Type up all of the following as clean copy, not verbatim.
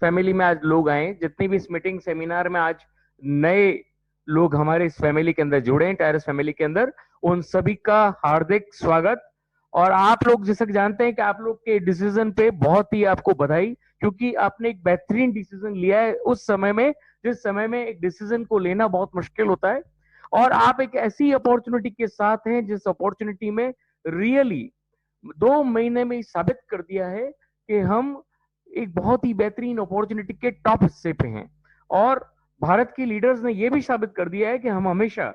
Family में आज लोग आए, जितनी भी इस मीटिंग सेमिनार में आज नए लोग हमारे इस फैमिली के अंदर जुड़े हैं, टायरस फैमिली के अंदर, उन सभी का हार्दिक स्वागत। और आप लोग जैसा कि जानते हैं कि आप लोग के डिसीजन पे बहुत ही आपको बधाई, क्योंकि आपने एक बेहतरीन डिसीजन लिया है उस समय में जिस समय में एक डिसीजन को लेना बहुत मुश्किल होता है। और आप एक ऐसी अपॉर्चुनिटी के साथ हैं जिस अपॉर्चुनिटी में रियली 2 महीने में साबित कर दिया है कि हम एक बहुत ही बेहतरीन अपॉर्चुनिटी के टॉप हिस्से पे हैं। और भारत के लीडर्स ने यह भी साबित कर दिया है कि हम हमेशा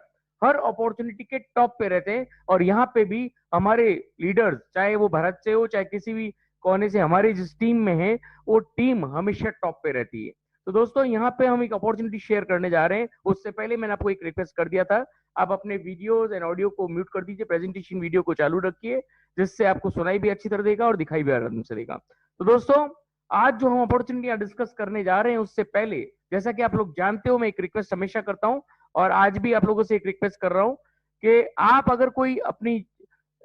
हर अपॉर्चुनिटी के टॉप पे रहते हैं। और यहाँ पे भी हमारे लीडर्स, चाहे वो भारत से हो चाहे किसी भी कोने से, हमारी जिस टीम में है वो टीम हमेशा टॉप पे रहती है। तो दोस्तों, यहाँ पे हम एक अपॉर्चुनिटी शेयर करने जा रहे हैं। उससे पहले मैंने आपको एक रिक्वेस्ट कर दिया था, आप अपने वीडियोस एंड ऑडियो को म्यूट कर दीजिए, प्रेजेंटेशन वीडियो को चालू रखिए, जिससे आपको सुनाई भी अच्छी तरह देगा और दिखाई भी आराम से देगा। तो दोस्तों, आज जो हम अपॉर्चुनिटी डिस्कस करने जा रहे हैं, उससे पहले जैसा कि आप लोग जानते हो, मैं एक रिक्वेस्ट हमेशा करता हूं और आज भी आप लोगों से एक रिक्वेस्ट कर रहा हूं कि आप अगर कोई अपनी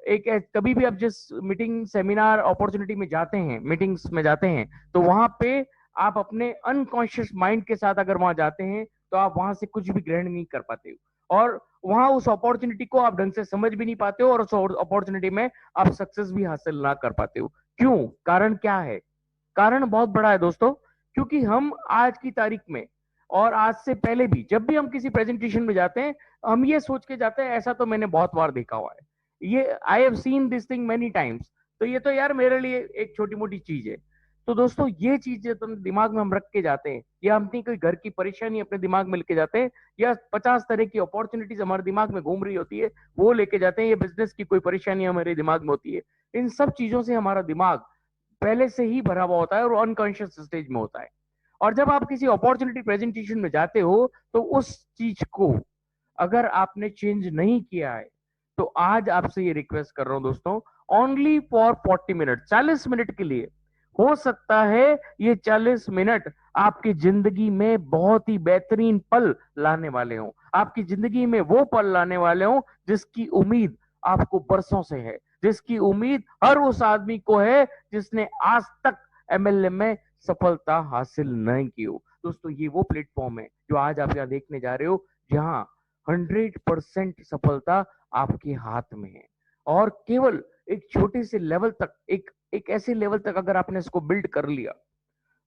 एक कभी भी आप जिस मीटिंग सेमिनार अपॉर्चुनिटी में जाते हैं, मीटिंग्स में जाते हैं, तो वहां पे आप अपने अनकॉन्शियस माइंड के साथ अगर वहां जाते हैं तो आप वहां से कुछ भी ग्रहण नहीं कर पाते हो, और वहां उस अपॉर्चुनिटी को आप ढंग से समझ भी नहीं पाते हो, और उस अपॉर्चुनिटी में आप सक्सेस भी हासिल ना कर पाते हो। क्यों? कारण क्या है? कारण बहुत बड़ा है दोस्तों। क्योंकि हम आज की तारीख में और आज से पहले भी जब भी हम किसी प्रेजेंटेशन में जाते हैं, हम ये सोच के जाते हैं ऐसा तो मैंने बहुत बार देखा हुआ है, ये I have seen this thing many times, तो ये तो यार मेरे लिए एक छोटी मोटी चीज है। तो दोस्तों, ये चीजें तो दिमाग में हम रख के जाते हैं, या अपनी कोई घर की परेशानी अपने दिमाग में लेके जाते हैं, या 50 तरह की अपॉर्चुनिटीज हमारे दिमाग में घूम रही होती है वो लेके जाते हैं, या बिजनेस की कोई परेशानी हमारे दिमाग में होती है। इन सब चीजों से हमारा दिमाग पहले से ही भरा हुआ होता है और अनकॉन्शियस स्टेज में होता है। और जब आप किसी अपॉर्चुनिटी प्रेजेंटेशन में जाते हो तो उस चीज को अगर आपने चेंज नहीं किया है, तो आज आपसे ये रिक्वेस्ट कर रहा हूं दोस्तों, ओनली फॉर 40 मिनट, 40 मिनट के लिए, हो सकता है ये 40 मिनट आपकी जिंदगी में बहुत ही बेहतरीन पल लाने वाले हो, आपकी जिंदगी में वो पल लाने वाले हो जिसकी उम्मीद आपको बरसों से है, जिसकी उम्मीद हर उस आदमी को है जिसने आज तक एमएलए में सफलता हासिल नहीं की हो। दोस्तों, ये वो प्लेटफॉर्म है जो आज आप यहाँ देखने जा रहे हो, जहां 100% सफलता आपके हाथ में है। और केवल एक छोटे से लेवल तक, एक एक ऐसे लेवल तक अगर आपने इसको बिल्ड कर लिया,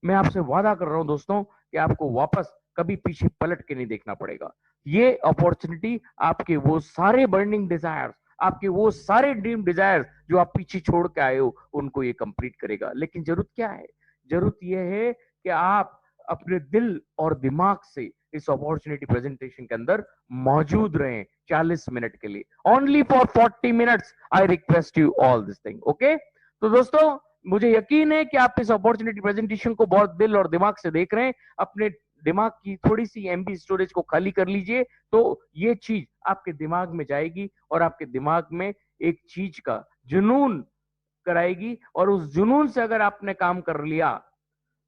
मैं आपसे वादा कर रहा हूं दोस्तों कि आपको वापस कभी पीछे पलट के नहीं देखना पड़ेगा। ये अपॉर्चुनिटी आपके वो सारे बर्निंग डिजायर्स, आपके वो सारे ड्रीम डिजायर्स जो आप पीछे छोड़ के आए हो, उनको ये कंप्लीट करेगा। लेकिन जरूरत क्या है? जरूरत यह है कि आप अपने दिल और दिमाग से इस अपॉर्चुनिटी प्रेजेंटेशन के अंदर मौजूद रहें 40 मिनट के लिए। Only for 40 minutes I request you all this thing, okay? तो दोस्तों, मुझे यकीन है कि आप इस अपॉर्चुनिटी प्रेजेंटेशन को बहुत दिल और दिमाग से देख रहे हैं। अपने दिमाग की थोड़ी सी एमबी स्टोरेज को खाली कर लीजिए, तो ये चीज आपके दिमाग में जाएगी और आपके दिमाग में एक चीज का जुनून कराएगी। और उस जुनून से अगर आपने काम कर लिया,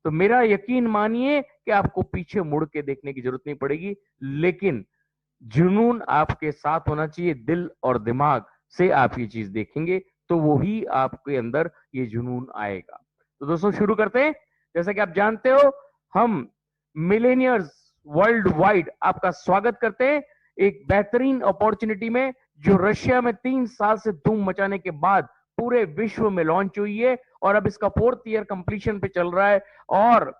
तो मेरा यकीन मानिए कि आपको पीछे मुड़ के देखने की जरूरत नहीं पड़ेगी। लेकिन जुनून आपके साथ होना चाहिए, दिल और दिमाग से आप ये चीज देखेंगे तो वो ही आपके अंदर ये जुनून आएगा। तो दोस्तों, शुरू करते हैं। जैसा कि आप जानते हो, हम मिलेनियर्स वर्ल्ड वाइड आपका स्वागत करते हैं एक बेहतरीन अपॉर्चुनिटी में, जो रशिया में 3 साल से धूम मचाने के बाद पूरे विश्व में लॉन्च हुई है, और अब इसका 4th ईयर कंप्लीशन पे चल रहा है। और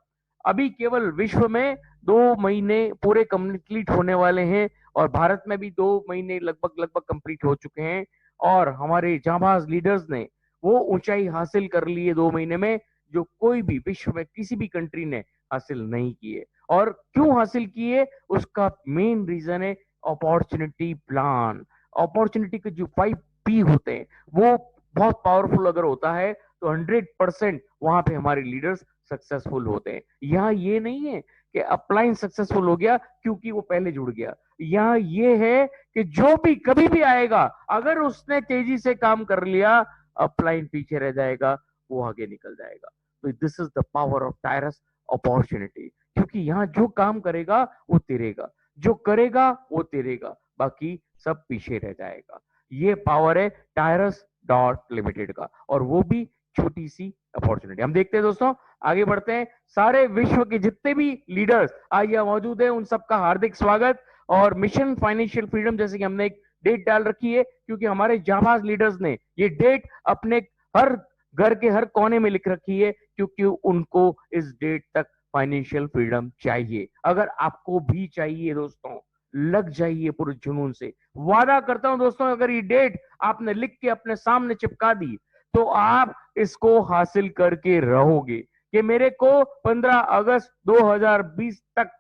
अभी केवल विश्व में 2 महीने पूरे कंप्लीट होने वाले हैं, और भारत में भी 2 महीने लगभग लगभग कंप्लीट हो चुके हैं। और हमारे जांबाज लीडर्स ने वो ऊंचाई हासिल कर ली है 2 महीने में, जो कोई भी विश्व में किसी भी कंट्री ने हासिल नहीं की है। और क्यों हासिल की है? उसका मेन रीजन है अपॉर्चुनिटी प्लान। अपॉर्चुनिटी के जो 5P होते हैं, वो बहुत पावरफुल अगर होता है तो 100% वहां पे हमारे लीडर्स सक्सेसफुल होते हैं। यहाँ ये नहीं है कि अपलाइन सक्सेसफुल हो गया क्योंकि वो पहले जुड़ गया। यहाँ ये है कि जो भी कभी भी आएगा, अगर उसने तेजी से काम कर लिया, अपलाइन पीछे रह जाएगा, वो आगे निकल जाएगा। तो this is the power of टायरस opportunity. क्योंकि यहाँ जो काम करेगा वो तेरेगा, जो करेगा वो तेरेगा, बाकी सब पीछे रह जाएगा। ये पावर है टायरस डॉट लिमिटेड का, और वो भी छोटी सी अपॉर्चुनिटी। हम देखते हैं दोस्तों, आगे बढ़ते हैं। सारे विश्व के जितने भी लीडर्स आज यहाँ मौजूद हैं, उन सबका हार्दिक स्वागत। और मिशन फाइनेंशियल फ्रीडम, जैसे कि हमने एक डेट डाल रखी है, क्योंकि हमारे जाबाज लीडर्स ने ये डेट अपने हर घर के हर कोने में लिख रखी है, क्योंकि उनको इस डेट तक फाइनेंशियल फ्रीडम चाहिए। अगर आपको भी चाहिए दोस्तों, लग जाइए पूरे जुनून से। वादा करता हूं दोस्तों, अगर ये डेट आपने लिख के अपने सामने चिपका दी तो आप इसको हासिल करके रहोगे कि मेरे को 15 अगस्त 2020 तक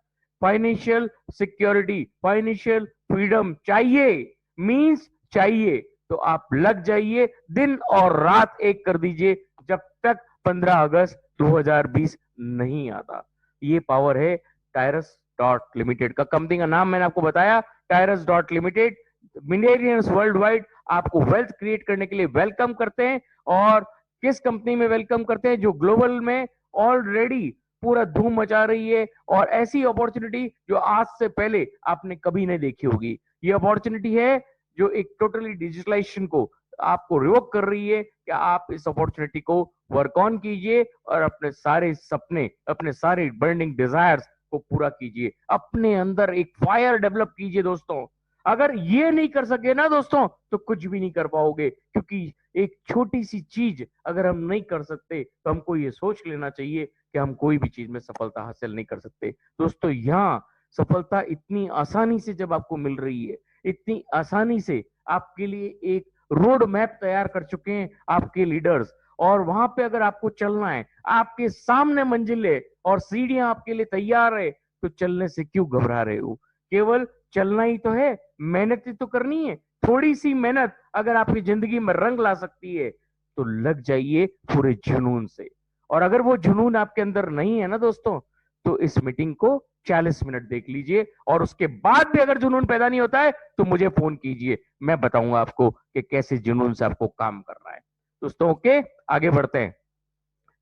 फाइनेंशियल सिक्योरिटी, फाइनेंशियल फ्रीडम चाहिए, मींस चाहिए। तो आप लग जाइए, दिन और रात एक कर दीजिए जब तक 15 अगस्त 2020 नहीं आता। ये पावर है टायरस डॉट लिमिटेड का। कंपनी का नाम मैंने आपको बताया, Tyrus dot limited. Millionaires world wide आपको वेल्थ क्रिएट करने के लिए वेलकम करते हैं। और किस कंपनी में वेलकम करते हैं? जो ग्लोबल में ऑलरेडी पूरा धूम मचा रही है, और ऐसी अपॉर्चुनिटी जो आज से पहले आपने कभी नहीं देखी होगी। ये अपॉर्चुनिटी है जो एक टोटली डिजिटलाइजेशन को आपको रिवोक कर रही है कि आप इस अपॉर्चुनिटी को वर्क ऑन कीजिए और अपने सारे सपने, अपने सारे बर्निंग डिजायर्स को पूरा कीजिए। अपने अंदर एक फायर डेवलप कीजिए दोस्तों। अगर ये नहीं कर सके ना दोस्तों, तो कुछ भी नहीं कर पाओगे, क्योंकि एक छोटी सी चीज अगर हम नहीं कर सकते तो हमको ये सोच लेना चाहिए कि हम कोई भी चीज में सफलता हासिल नहीं कर सकते। दोस्तों, यहाँ सफलता इतनी आसानी से जब आपको मिल रही है, इतनी आसानी से आपके लिए एक रोड मैप तैयार कर चुके हैं आपके लीडर्स, और वहां पे अगर आपको चलना है, आपके सामने मंजिलें और सीढ़ियां आपके लिए तैयार है, तो चलने से क्यों घबरा रहे हो? केवल चलना ही तो है, मेहनत ही तो करनी है। थोड़ी सी मेहनत अगर आपकी जिंदगी में रंग ला सकती है तो लग जाइए पूरे जुनून से। और अगर वो जुनून आपके अंदर नहीं है ना दोस्तों, तो इस मीटिंग को 40 मिनट देख लीजिए, और उसके बाद भी अगर जुनून पैदा नहीं होता है तो मुझे फोन कीजिए, मैं बताऊंगा आपको कि कैसे जुनून से आपको काम करना है। दोस्तों, ओके, आगे बढ़ते हैं।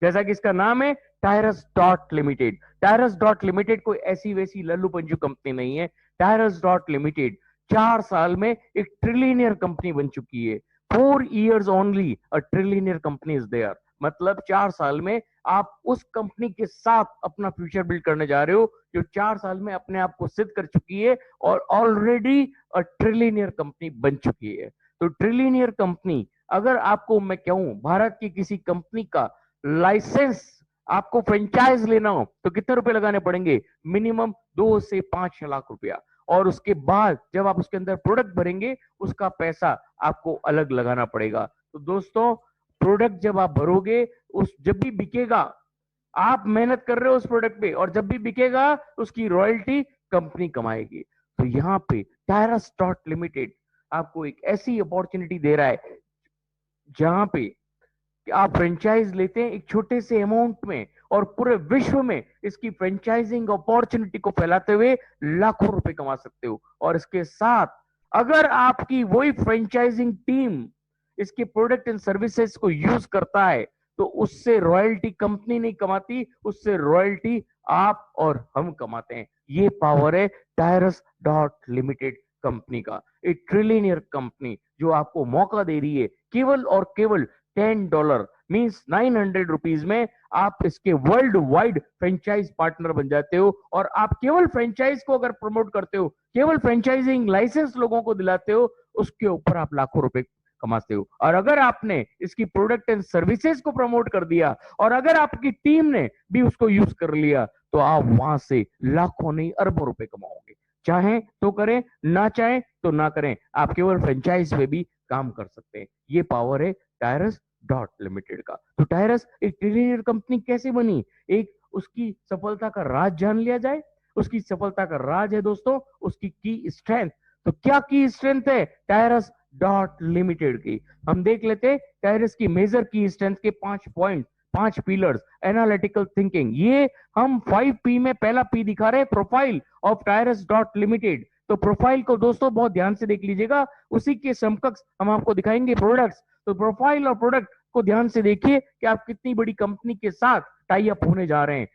जैसा कि इसका नाम है Tyrus dot limited. टायरस dot limited कोई ऐसी वैसी लल्लू पंजू कंपनी नहीं है। टायरस डॉट लिमिटेड 4 साल में एक ट्रिलियनियर कंपनी बन चुकी है। 4 years only a trillionaire company is there. मतलब 4 साल में आप उस कंपनी के साथ अपना फ्यूचर बिल्ड करने जा रहे हो, जो 4 साल में अपने आप को सिद्ध कर चुकी है और ऑलरेडी अ ट्रिलियनियर कंपनी बन चुकी है। तो ट्रिलियनियर कंपनी, अगर आपको मैं कहूं भारत की किसी कंपनी का लाइसेंस, आपको फ्रेंचाइज लेना हो तो कितने रुपए लगाने पड़ेंगे? मिनिमम 2 से 5 लाख रुपया। और उसके बाद जब आप उसके अंदर प्रोडक्ट भरेंगे, उसका पैसा आपको अलग लगाना पड़ेगा। तो दोस्तों, प्रोडक्ट जब आप भरोगे, उस जब भी बिकेगा, आप मेहनत कर रहे हो उस प्रोडक्ट पे, और जब भी बिकेगा उसकी रॉयल्टी कंपनी कमाएगी। तो यहाँ पे टायरस डॉट लिमिटेड आपको एक ऐसी अपॉर्चुनिटी दे रहा है जहां पे कि आप फ्रेंचाइज लेते हैं एक छोटे से अमाउंट में, और पूरे विश्व में इसकी फ्रेंचाइजिंग अपॉर्चुनिटी को फैलाते हुए लाखों रुपए कमा सकते हो। और इसके साथ अगर आपकी वही फ्रेंचाइजिंग टीम इसके प्रोडक्ट एंड सर्विसेज को यूज करता है, तो उससे रॉयल्टी कंपनी नहीं कमाती, उससे रॉयल्टी आप और हम कमाते हैं। ये पावर है टायरस डॉट लिमिटेड कंपनी का। एक ट्रिलियनियर कंपनी जो आपको मौका दे रही है केवल और केवल $10 मीन्स 900 रुपीज में आप इसके वर्ल्ड वाइड फ्रेंचाइज पार्टनर बन जाते हो। और आप केवल फ्रेंचाइज को अगर प्रमोट करते हो, केवल फ्रेंचाइजिंग लाइसेंस लोगों को दिलाते हो, उसके ऊपर आप लाखों रुपए कमाते हो। और अगर आपने इसकी प्रोडक्ट एंड सर्विसेज को प्रमोट कर दिया, और अगर आपकी टीम ने भी उसको यूज कर लिया, तो आप वहां से लाखों नहीं अरबों रुपए कमाओगे। चाहें तो करें, ना चाहें तो ना करें, आप केवल फ्रेंचाइज में भी काम कर सकते हैं। ये पावर है टायरस डॉट लिमिटेड का। तो टायरस एक ट्रिलियनियर कंपनी कैसे बनी, एक उसकी सफलता का राज जान लिया जाए। उसकी सफलता का राज है दोस्तों उसकी की स्ट्रेंथ। तो क्या की स्ट्रेंथ है टायरस डॉट लिमिटेड की? हम देख लेते हैं टायरस की मेजर की स्ट्रेंथ के 5 पॉइंट, 5 पिलर्स। एनालिटिकल थिंकिंग, ये हम 5P में पहला पी दिखा रहे हैं, प्रोफाइल ऑफ टायरस डॉट लिमिटेड। तो प्रोफाइल को दोस्तों बहुत ध्यान से देख लीजिएगा, उसी के समकक्ष हम आपको दिखाएंगे प्रोडक्ट्स। तो प्रोफाइल और प्रोडक्ट को ध्यान से देखिए कि आप कितनी बड़ी कंपनी के साथ टाई अप होने जा रहे हैं।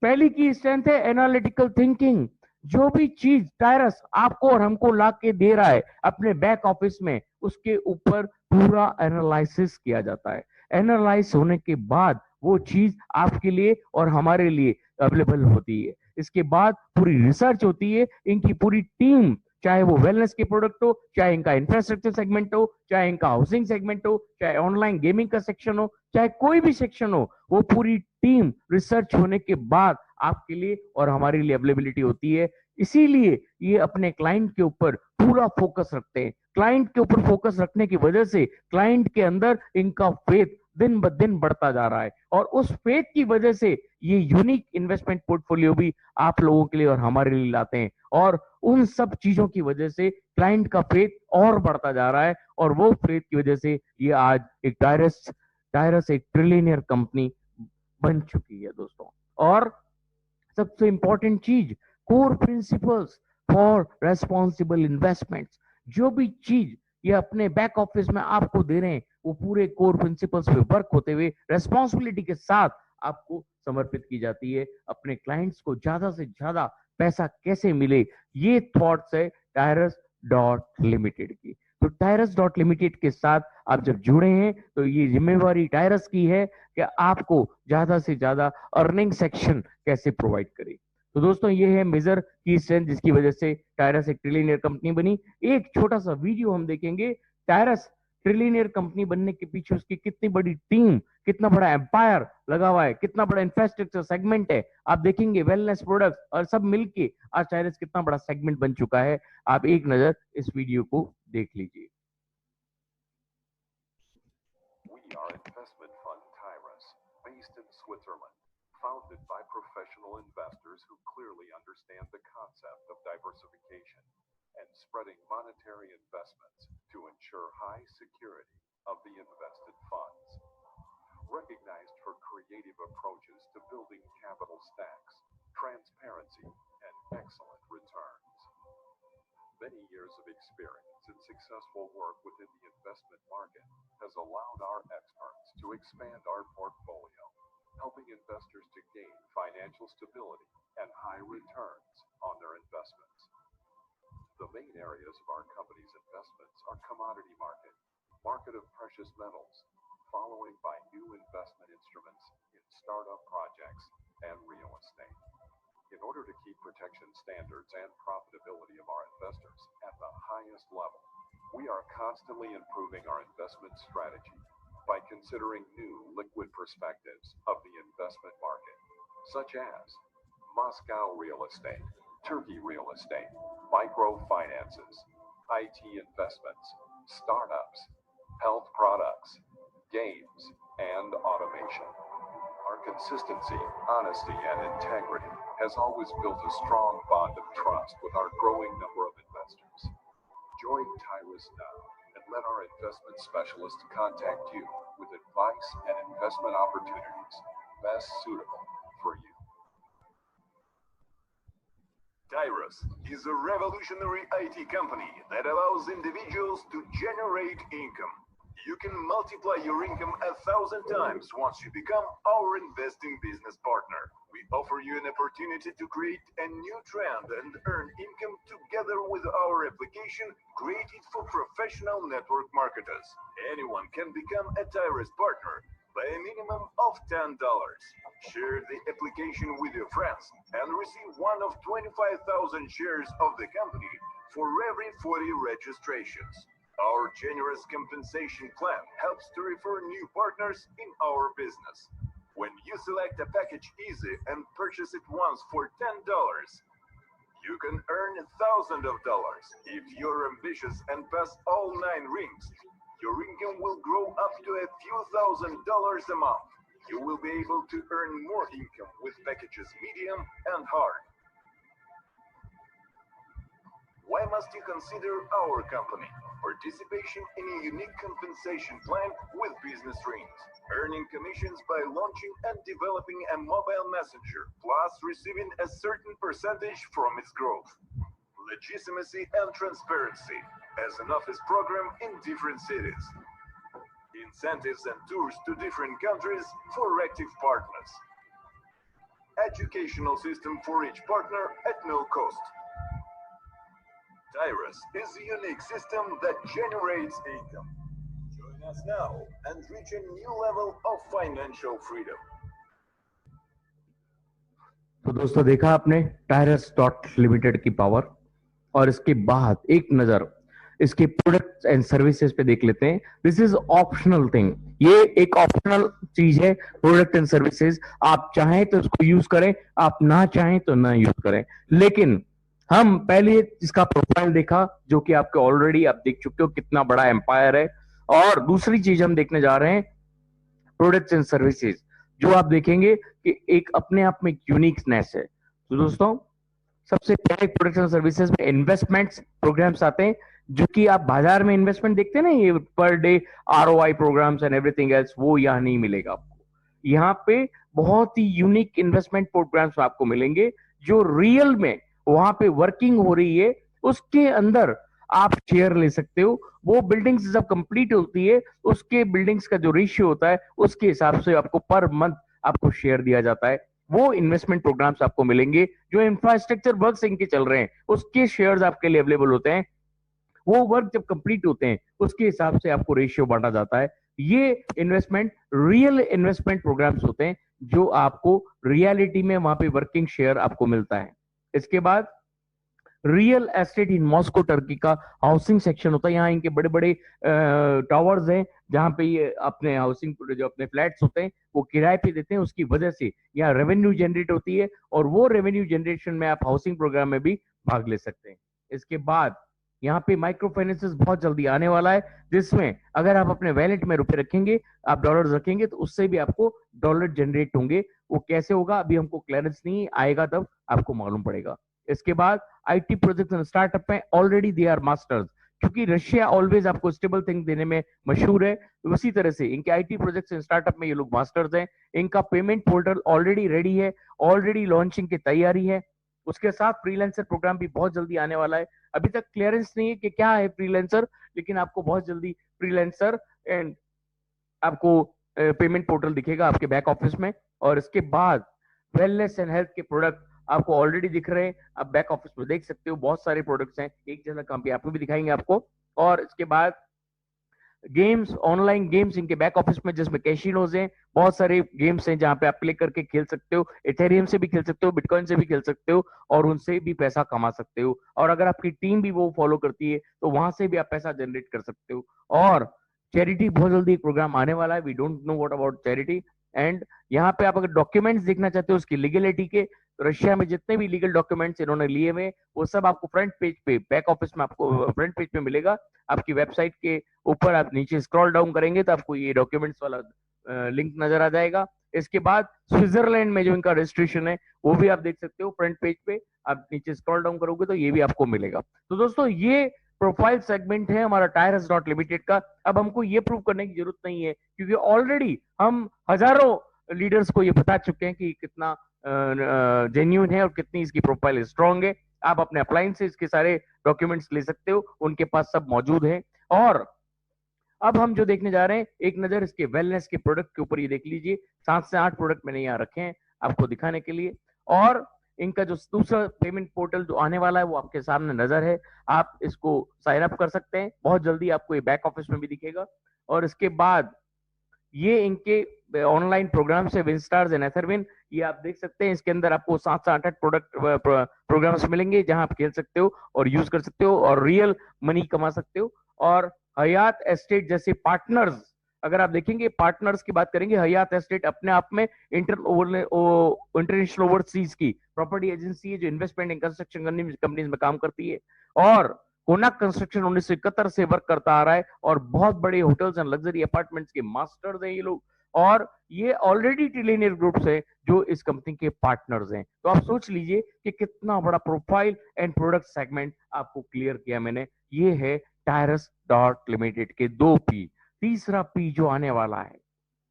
पहली की स्ट्रेंथ है एनालिटिकल थिंकिंग। जो भी चीज टायरस आपको और हमको ला के दे रहा है अपने बैक ऑफिस में, उसके ऊपर पूरा एनालिसिस किया जाता है। एनालाइज होने के बाद वो चीज आपके लिए और हमारे लिए अवेलेबल होती है। इसके बाद पूरी रिसर्च होती है, इनकी पूरी टीम, चाहे वो वेलनेस के प्रोडक्ट हो, चाहे इनका इंफ्रास्ट्रक्चर सेगमेंट हो, चाहे इनका हाउसिंग सेगमेंट हो, चाहे ऑनलाइन गेमिंग का सेक्शन हो, चाहे कोई भी सेक्शन हो, वो पूरी टीम रिसर्च होने के बाद आपके लिए और हमारे लिए अवेलेबिलिटी होती है। इसीलिए ये अपने क्लाइंट के ऊपर पूरा फोकस रखते हैं। क्लाइंट के ऊपर फोकस रखने की वजह से क्लाइंट के अंदर इनका फेथ दिन ब दिन बढ़ता जा रहा है, और उस फेथ की वजह से ये यूनिक इन्वेस्टमेंट पोर्टफोलियो भी आप लोगों के लिए और हमारे लिए लाते हैं, और उन सब चीजों की वजह से क्लाइंट का फेथ और बढ़ता जा रहा है, और वो फेथ की वजह से ये आज एक टायरस टायरस एक ट्रिलियनियर कंपनी बन चुकी है दोस्तों। और सबसे इंपॉर्टेंट चीज, core principles for responsible investments. जो भी चीज ये अपने बैक ऑफिस में आपको दे रहे हैं, वो पूरे कोर प्रिंसिपल्स पे वर्क होते हुए रेस्पॉन्सिबिलिटी के साथ आपको समर्पित की जाती है। अपने क्लाइंट्स को ज्यादा से ज्यादा पैसा कैसे मिले, ये थॉट्स है टायरस डॉट लिमिटेड की। तो टायरस डॉट लिमिटेड के साथ आप जब जुड़े हैं तो ये जिम्मेवारी टायरस की है कि आपको ज्यादा से ज्यादा अर्निंग सेक्शन कैसे प्रोवाइड करे। तो दोस्तों ये है मेजर की स्ट्रेंथ जिसकी वजह से टायरस एक ट्रिलियनियर कंपनी बनी। एक छोटा सा वीडियो हम देखेंगे, टायरस ट्रिलियनियर कंपनी बनने के पीछे उसकी कितनी बड़ी टीम, कितना बड़ा एम्पायर लगा हुआ है, कितना बड़ा इंफ्रास्ट्रक्चर सेगमेंट है। आप देखेंगे वेलनेस प्रोडक्ट्स और सब मिलके आज टायरस कितना बड़ा सेगमेंट बन चुका है। आप एक नजर इस वीडियो को देख लीजिए। We are investment fund Tyrus, based in Switzerland, founded by professional investors who clearly understand the concept of diversification and spreading monetary investments to ensure high security of the invested funds. Recognized for creative approaches to building capital stacks, transparency, and excellent returns. Many years of experience and successful work within the investment market has allowed our experts to expand our portfolio, helping investors to gain financial stability and high returns on their investments. The main areas of our company's investments are commodity market, market of precious metals, following by new investment instruments in startup projects and real estate. In order to keep protection standards and profitability of our investors at the highest level, we are constantly improving our investment strategy by considering new liquid perspectives of the investment market, such as Moscow real estate, Turkey real estate, microfinances, IT investments, startups, health products, games, and automation. Our consistency, honesty, and integrity has always built a strong bond of trust with our growing number of investors. Join Tyrus now and let our investment specialists contact you with advice and investment opportunities best suitable for you. Tyrus is a revolutionary IT company that allows individuals to generate income. You can multiply your income 1,000 times once you become our investing business partner. We offer you an opportunity to create a new trend and earn income together with our application created for professional network marketers. Anyone can become a Tyrus partner by a minimum of $10. Share the application with your friends and receive one of 25,000 shares of the company for every 40 registrations. Our generous compensation plan helps to refer new partners in our business. When you select a package easy and purchase it once for $10, you can earn $1,000. If you're ambitious and pass all 9 rings, your income will grow up to a few $1,000s a month. You will be able to earn more income with packages medium and hard. Why must you consider our company? Participation in a unique compensation plan with business rings, earning commissions by launching and developing a mobile messenger, plus receiving a certain percentage from its growth. Legitimacy and transparency as an office program in different cities. Incentives and tours to different countries for active partners. Educational system for each partner at no cost. Tyrus is a unique system that generates income. Join us now and reach a new level of financial freedom. तो दोस्तों देखा आपने टायरस dot limited की power, और इसके बाद एक नजर इसके प्रोडक्ट्स एंड सर्विसेज पे देख लेते हैं। दिस इज ऑप्शनल थिंग, ये एक ऑप्शनल चीज है। प्रोडक्ट एंड सर्विसेज आप चाहें तो इसको यूज करें, आप ना चाहें तो ना यूज करें। लेकिन हम पहले इसका प्रोफाइल देखा, जो कि आपके ऑलरेडी आप देख चुके हो कितना बड़ा एम्पायर है। और दूसरी चीज हम देखने जा रहे हैं प्रोडक्ट्स एंड सर्विसेज, जो आप देखेंगे कि एक अपने आप में यूनिकनेस है। तो दोस्तों सबसे पहले प्रोडक्ट्स एंड सर्विसेज में इन्वेस्टमेंट्स प्रोग्राम्स आते हैं, जो कि आप बाजार में इन्वेस्टमेंट देखते हैं ना, ये per day ROI programs and everything else, वो यहाँ नहीं मिलेगा आपको। यहाँ पे बहुत ही यूनिक इन्वेस्टमेंट प्रोग्राम्स आपको मिलेंगे, जो रियल में वहां पे वर्किंग हो रही है, उसके अंदर आप शेयर ले सकते हो। वो बिल्डिंग्स जब कंप्लीट होती है, उसके बिल्डिंग्स का जो रेशियो होता है, उसके हिसाब से आपको पर मंथ आपको शेयर दिया जाता है। वो इन्वेस्टमेंट प्रोग्राम्स आपको मिलेंगे। जो इंफ्रास्ट्रक्चर वर्क्स इनके चल रहे हैं, उसके शेयर्स आपके लिए अवेलेबल होते हैं। वो वर्क जब कंप्लीट होते हैं, उसके हिसाब से आपको रेशियो बांटा जाता है। ये इन्वेस्टमेंट रियल इन्वेस्टमेंट प्रोग्राम्स होते हैं, जो आपको रियलिटी में वहां पे वर्किंग शेयर आपको मिलता है। इसके बाद real estate in Moscow Turkey का हाउसिंग सेक्शन होता है। यहाँ इनके बड़े बड़े टावर्स हैं, जहां पे ये अपने हाउसिंग जो अपने फ्लैट्स होते हैं वो किराए पे देते हैं। उसकी वजह से यहाँ रेवेन्यू जनरेट होती है, और वो रेवेन्यू जनरेशन में आप हाउसिंग प्रोग्राम में भी भाग ले सकते हैं। इसके बाद यहाँ पे माइक्रो फाइनेंसेस बहुत जल्दी आने वाला है, जिसमें अगर आप अपने वैलेट में रुपए रखेंगे, आप डॉलर्स रखेंगे, तो उससे भी आपको डॉलर जनरेट होंगे। वो कैसे होगा अभी हमको क्लियरेंस नहीं आएगा, तब आपको मालूम पड़ेगा। इसके बाद IT प्रोजेक्ट एंड स्टार्टअप में ऑलरेडी दे आर मास्टर्स, क्योंकि रशिया ऑलवेज आपको स्टेबल थिंग देने में मशहूर है। तो उसी तरह से इनके IT प्रोजेक्ट्स एंड स्टार्टअप में ये लोग मास्टर्स हैं। इनका पेमेंट पोर्टल ऑलरेडी रेडी है, ऑलरेडी लॉन्चिंग की तैयारी है। उसके साथ फ्रीलांसर प्रोग्राम भी बहुत जल्दी आने वाला है। अभी तक क्लियरेंस नहीं है कि क्या है फ्रीलांसर, लेकिन आपको बहुत जल्दी फ्रीलांसर एंड आपको पेमेंट पोर्टल दिखेगा आपके बैक ऑफिस में। और इसके बाद वेलनेस एंड हेल्थ के प्रोडक्ट आपको ऑलरेडी दिख रहे हैं, आप बैक ऑफिस में देख सकते हो। बहुत सारे प्रोडक्ट्स हैं, एक जैसा काम पे आपको भी दिखाएंगे आपको। और इसके बाद गेम्स, ऑनलाइन गेम्स इनके बैक ऑफिस में, जिसमें कैशिनोज हैं, बहुत सारे गेम्स हैं जहां पे आप प्ले करके खेल सकते हो। इथेरियम से भी खेल सकते हो, बिटकॉइन से भी खेल सकते हो, और उनसे भी पैसा कमा सकते हो। और अगर आपकी टीम भी वो फॉलो करती है, तो वहां से भी आप पैसा जनरेट कर सकते हो। और चैरिटी बहुत जल्दी एक प्रोग्राम आने वाला है, we don't know what about charity. And यहाँ पे आप अगर डॉक्यूमेंट्स देखना चाहते हो उसकी लीगलिटी के, तो रशिया में जितने भी लीगल डॉक्यूमेंट्स इन्होंने लिए हुए, वो सब आपको फ्रंट पेज पे, बैक ऑफिस में आपको फ्रंट पेज पे मिलेगा। आपकी वेबसाइट के ऊपर आप नीचे स्क्रॉल डाउन करेंगे तो आपको ये डॉक्यूमेंट्स वाला लिंक नजर आ जाएगा। इसके बाद स्विट्जरलैंड में जो इनका रजिस्ट्रेशन है, वो भी आप देख सकते हो फ्रंट पेज पे। आप नीचे स्क्रॉल डाउन करोगे तो ये भी आपको मिलेगा। तो दोस्तों ये प्रोफाइल सेगमेंट है हमारा टायरस डॉट लिमिटेड का। अब हमको ये प्रूव करने की जरूरत नहीं है, क्योंकि ऑलरेडी हम हजारों लीडर्स को ये बता चुके हैं कि कितना जेन्यून है और कितनी इसकी प्रोफाइल स्ट्रांग है। आप अपने अप्लायंसेस के सारे डॉक्यूमेंट्स ले सकते हो, उनके पास सब मौजूद है। और अब हम जो देखने जा रहे हैं, एक नजर इसके वेलनेस के प्रोडक्ट के ऊपर ये देख लीजिए। 7 से 8 प्रोडक्ट मैंने यहाँ रखे हैं आपको दिखाने के लिए। और इनका जो दूसरा पेमेंट पोर्टल जो आने वाला है, वो आपके सामने नजर है। आप इसको साइन अप कर सकते हैं, बहुत जल्दी आपको ये बैक ऑफिस में भी दिखेगा। और इसके बाद ये इनके ऑनलाइन प्रोग्राम्स है, विनस्टार्स एंड एथरविन, ये आप देख सकते हैं। इसके अंदर आपको 7 से 8 प्रोडक्ट प्रोग्राम्स मिलेंगे, जहां आप खेल सकते हो और यूज कर सकते हो और रियल मनी कमा सकते हो। और हयात एस्टेट जैसे पार्टनर्स, अगर आप देखेंगे पार्टनर्स की बात करेंगे, हयात एस्टेट अपने आप में इंटरनेशनल ओवरसीज की प्रॉपर्टी एजेंसी है, जो इन्वेस्टमेंट एंड कंस्ट्रक्शन कंपनीज में काम करती है। और कोनाक कंस्ट्रक्शन 1971 से वर्क करता आ रहा है, और बहुत बड़े होटल्स एंड लग्जरी अपार्टमेंट्स के मास्टर्स हैं ये लोग। और ये ऑलरेडी ट्रिलियनियर ग्रुप्स है जो इस कंपनी के पार्टनर्स हैं। तो आप सोच लीजिए कि कितना बड़ा प्रोफाइल एंड प्रोडक्ट सेगमेंट आपको क्लियर किया मैंने। ये है टायरस डॉट लिमिटेड के 2 P। तीसरा P जो आने वाला है,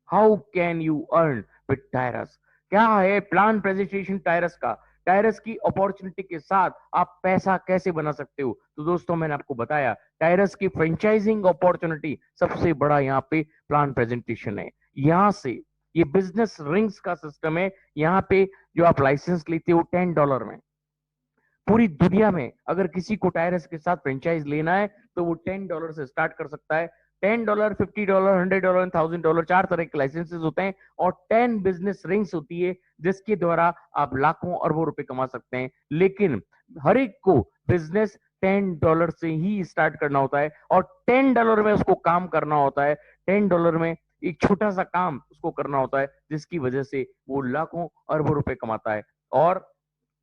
how can you earn with Tyrus. क्या है प्लान प्रेजेंटेशन टायरस का, टायरस की अपॉर्चुनिटी के साथ आप पैसा कैसे बना सकते हो। तो दोस्तों मैंने आपको बताया, टायरस की फ्रेंचाइजिंग अपॉर्चुनिटी सबसे बड़ा यहाँ पे प्लान प्रेजेंटेशन है। यहां से ये बिजनेस रिंग्स का सिस्टम है। यहाँ पे जो आप लाइसेंस लेते हो $10 में, पूरी दुनिया में अगर किसी को टायरस के साथ फ्रेंचाइज लेना है तो वो $10 से स्टार्ट कर सकता है। $10, $50, $100 एंड $1000 4 तरह के लाइसेंसेस होते हैं और 10 बिजनेस रिंग्स होती है जिसके द्वारा आप लाखों अरबों रुपए कमा सकते हैं। लेकिन हर एक को बिजनेस $10 से ही स्टार्ट करना होता है और $10 में उसको काम करना होता है। $10 में एक छोटा सा काम उसको करना होता है जिसकी वजह से वो लाखों अरबों रुपए कमाता है और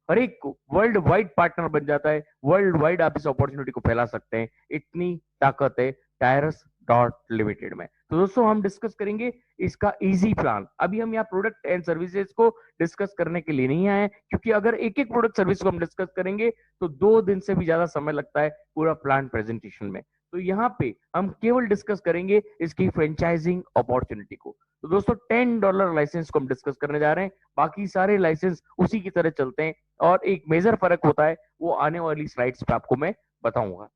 हर एक को वर्ल्ड वाइड पार्टनर बन जाता है। वर्ल्ड वाइड आप इस अपॉर्चुनिटी को फैला सकते हैं, इतनी ताकत है टायरस डॉट लिमिटेड में। तो दोस्तों हम डिस्कस करेंगे इसका इजी प्लान। अभी हम यहाँ प्रोडक्ट एंड सर्विसेज को डिस्कस करने के लिए नहीं आए, क्योंकि अगर एक एक प्रोडक्ट सर्विस को हम डिस्कस करेंगे तो 2 दिन से भी ज्यादा समय लगता है पूरा प्लान प्रेजेंटेशन में। तो यहाँ पे हम केवल डिस्कस करेंगे इसकी फ्रेंचाइजिंग अपॉर्चुनिटी को। तो दोस्तों $10 लाइसेंस को हम डिस्कस करने जा रहे हैं, बाकी सारे लाइसेंस उसी की तरह चलते हैं और एक मेजर फर्क होता है वो आने वाली स्लाइड्स पे आपको मैं बताऊंगा।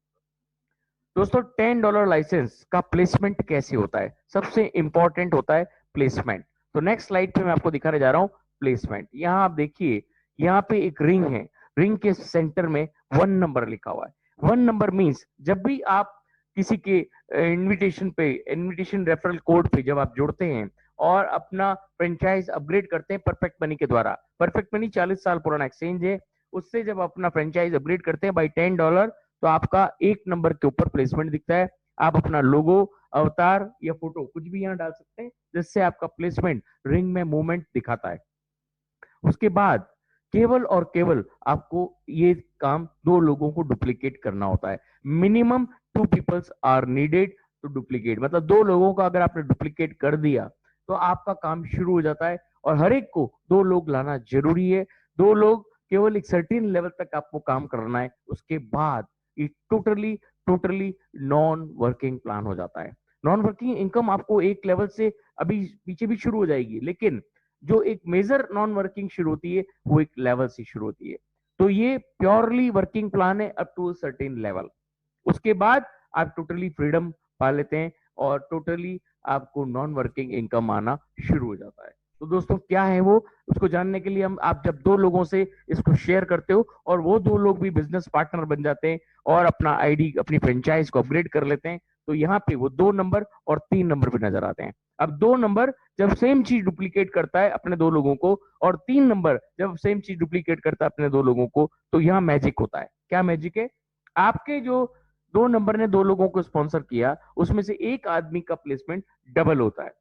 दोस्तों $10 लाइसेंस का प्लेसमेंट कैसे होता है? सबसे इंपॉर्टेंट होता है प्लेसमेंट। तो नेक्स्ट स्लाइड पे मैं आपको दिखाने जा रहा हूं प्लेसमेंट। यहाँ आप देखिए, यहाँ पे एक रिंग है, रिंग के सेंटर में 1 नंबर लिखा हुआ है। 1 नंबर मींस जब भी आप किसी के इनविटेशन रेफरल कोड पे जब आप जुड़ते हैं और अपना फ्रेंचाइज अपग्रेड करते हैं परफेक्ट मनी के द्वारा, परफेक्ट मनी 40 साल पुराना एक्सचेंज है, उससे जब अपना फ्रेंचाइज अपग्रेड करते हैं बाई $10 तो आपका 1 नंबर के ऊपर प्लेसमेंट दिखता है। आप अपना लोगो, अवतार या फोटो कुछ भी यहाँ डाल सकते हैं जिससे आपका प्लेसमेंट रिंग में मूवमेंट दिखाता है। उसके बाद केवल और केवल आपको ये काम 2 लोगों को डुप्लीकेट करना होता है। Minimum 2 peoples are needed to duplicate, मतलब 2 लोगों का अगर आपने डुप्लीकेट कर दिया तो आपका काम शुरू हो जाता है और हर एक को 2 लोग लाना जरूरी है। 2 लोग केवल एक सर्टेन लेवल तक आपको काम करना है, उसके बाद ये टोटली नॉन वर्किंग प्लान हो जाता है। नॉन वर्किंग इनकम आपको एक लेवल से अभी पीछे भी शुरू हो जाएगी, लेकिन जो एक मेजर नॉन वर्किंग शुरू होती है वो एक लेवल से शुरू होती है। तो ये प्योरली वर्किंग प्लान है अप टू सर्टेन लेवल। उसके बाद आप टोटली फ्रीडम पा लेते हैं और टोटली आपको नॉन वर्किंग इनकम आना शुरू हो जाता है। तो दोस्तों क्या है वो, उसको जानने के लिए हम आप जब 2 लोगों से इसको शेयर करते हो और वो 2 लोग भी बिजनेस पार्टनर बन जाते हैं और अपना आईडी, अपनी फ्रेंचाइज को अपग्रेड कर लेते हैं, तो यहाँ पे वो 2 नंबर और 3 नंबर पे नजर आते हैं। अब 2 नंबर जब सेम चीज डुप्लीकेट करता है अपने 2 लोगों को और 3 नंबर जब सेम चीज डुप्लीकेट करता है अपने 2 लोगों को, तो यहाँ मैजिक होता है। क्या मैजिक है? आपके जो 2 नंबर ने 2 लोगों को स्पॉन्सर किया उसमें से एक आदमी का प्लेसमेंट डबल होता है।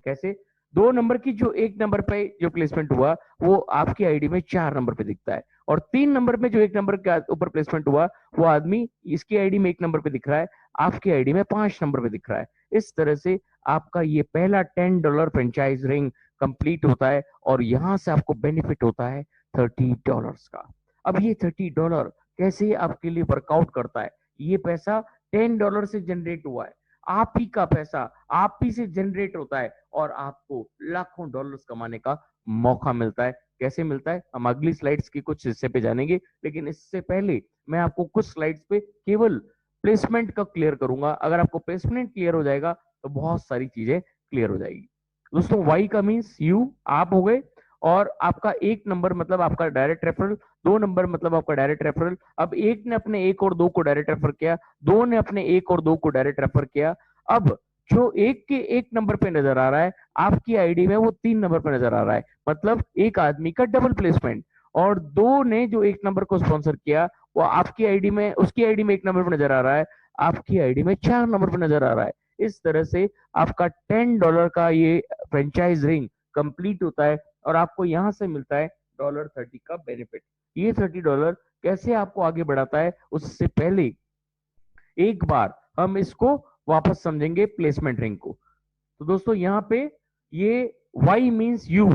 कैसे? 2 नंबर की जो 1 नंबर पे जो प्लेसमेंट हुआ वो आपकी आईडी में 4 नंबर पे दिखता है और 3 नंबर में जो 1 नंबर के ऊपर प्लेसमेंट हुआ वो आदमी इसकी आईडी में 1 नंबर पे दिख रहा है, आपकी आईडी में 5 नंबर पे दिख रहा है। इस तरह से आपका ये पहला $10 फ्रेंचाइज रिंग कंप्लीट होता है और यहां से आपको बेनिफिट होता है $30 का। अब ये $30 कैसे आपके लिए वर्कआउट करता है? ये पैसा $10 से जनरेट हुआ है, आप ही का पैसा आप ही से जनरेट होता है और आपको लाखों डॉलर्स कमाने का मौका मिलता है। कैसे मिलता है हम अगली स्लाइड्स के कुछ हिस्से पे जानेंगे, लेकिन इससे पहले मैं आपको कुछ स्लाइड्स पे केवल प्लेसमेंट का क्लियर करूंगा। अगर आपको प्लेसमेंट क्लियर हो जाएगा तो बहुत सारी चीजें क्लियर हो जाएगी। दोस्तों वाई का मीन्स यू, आप हो गए, और आपका 1 नंबर मतलब आपका डायरेक्ट रेफरल, 2 नंबर मतलब आपका डायरेक्ट रेफरल। अब 1 ने अपने 1 और 2 को डायरेक्ट रेफर किया, 2 ने अपने 1 और 2 को डायरेक्ट रेफर किया। अब जो 1 के 1 नंबर पे नजर आ रहा है आपकी आईडी में वो 3 नंबर पे नजर आ रहा है, मतलब एक आदमी का डबल प्लेसमेंट। और 2 ने जो 1 नंबर को स्पॉन्सर किया वो आपकी आईडी में, उसकी आईडी में 1 नंबर पे नजर आ रहा है, आपकी आईडी में 4 नंबर पे नजर आ रहा है। इस तरह से आपका $10 का ये फ्रेंचाइज रिंग कंप्लीट होता है और आपको यहां से मिलता है $30 का बेनिफिट। ये $30 कैसे आपको आगे बढ़ाता है उससे पहले एक बार हम इसको वापस समझेंगे प्लेसमेंट रिंग को। तो दोस्तों यहाँ पे ये Y मींस यू,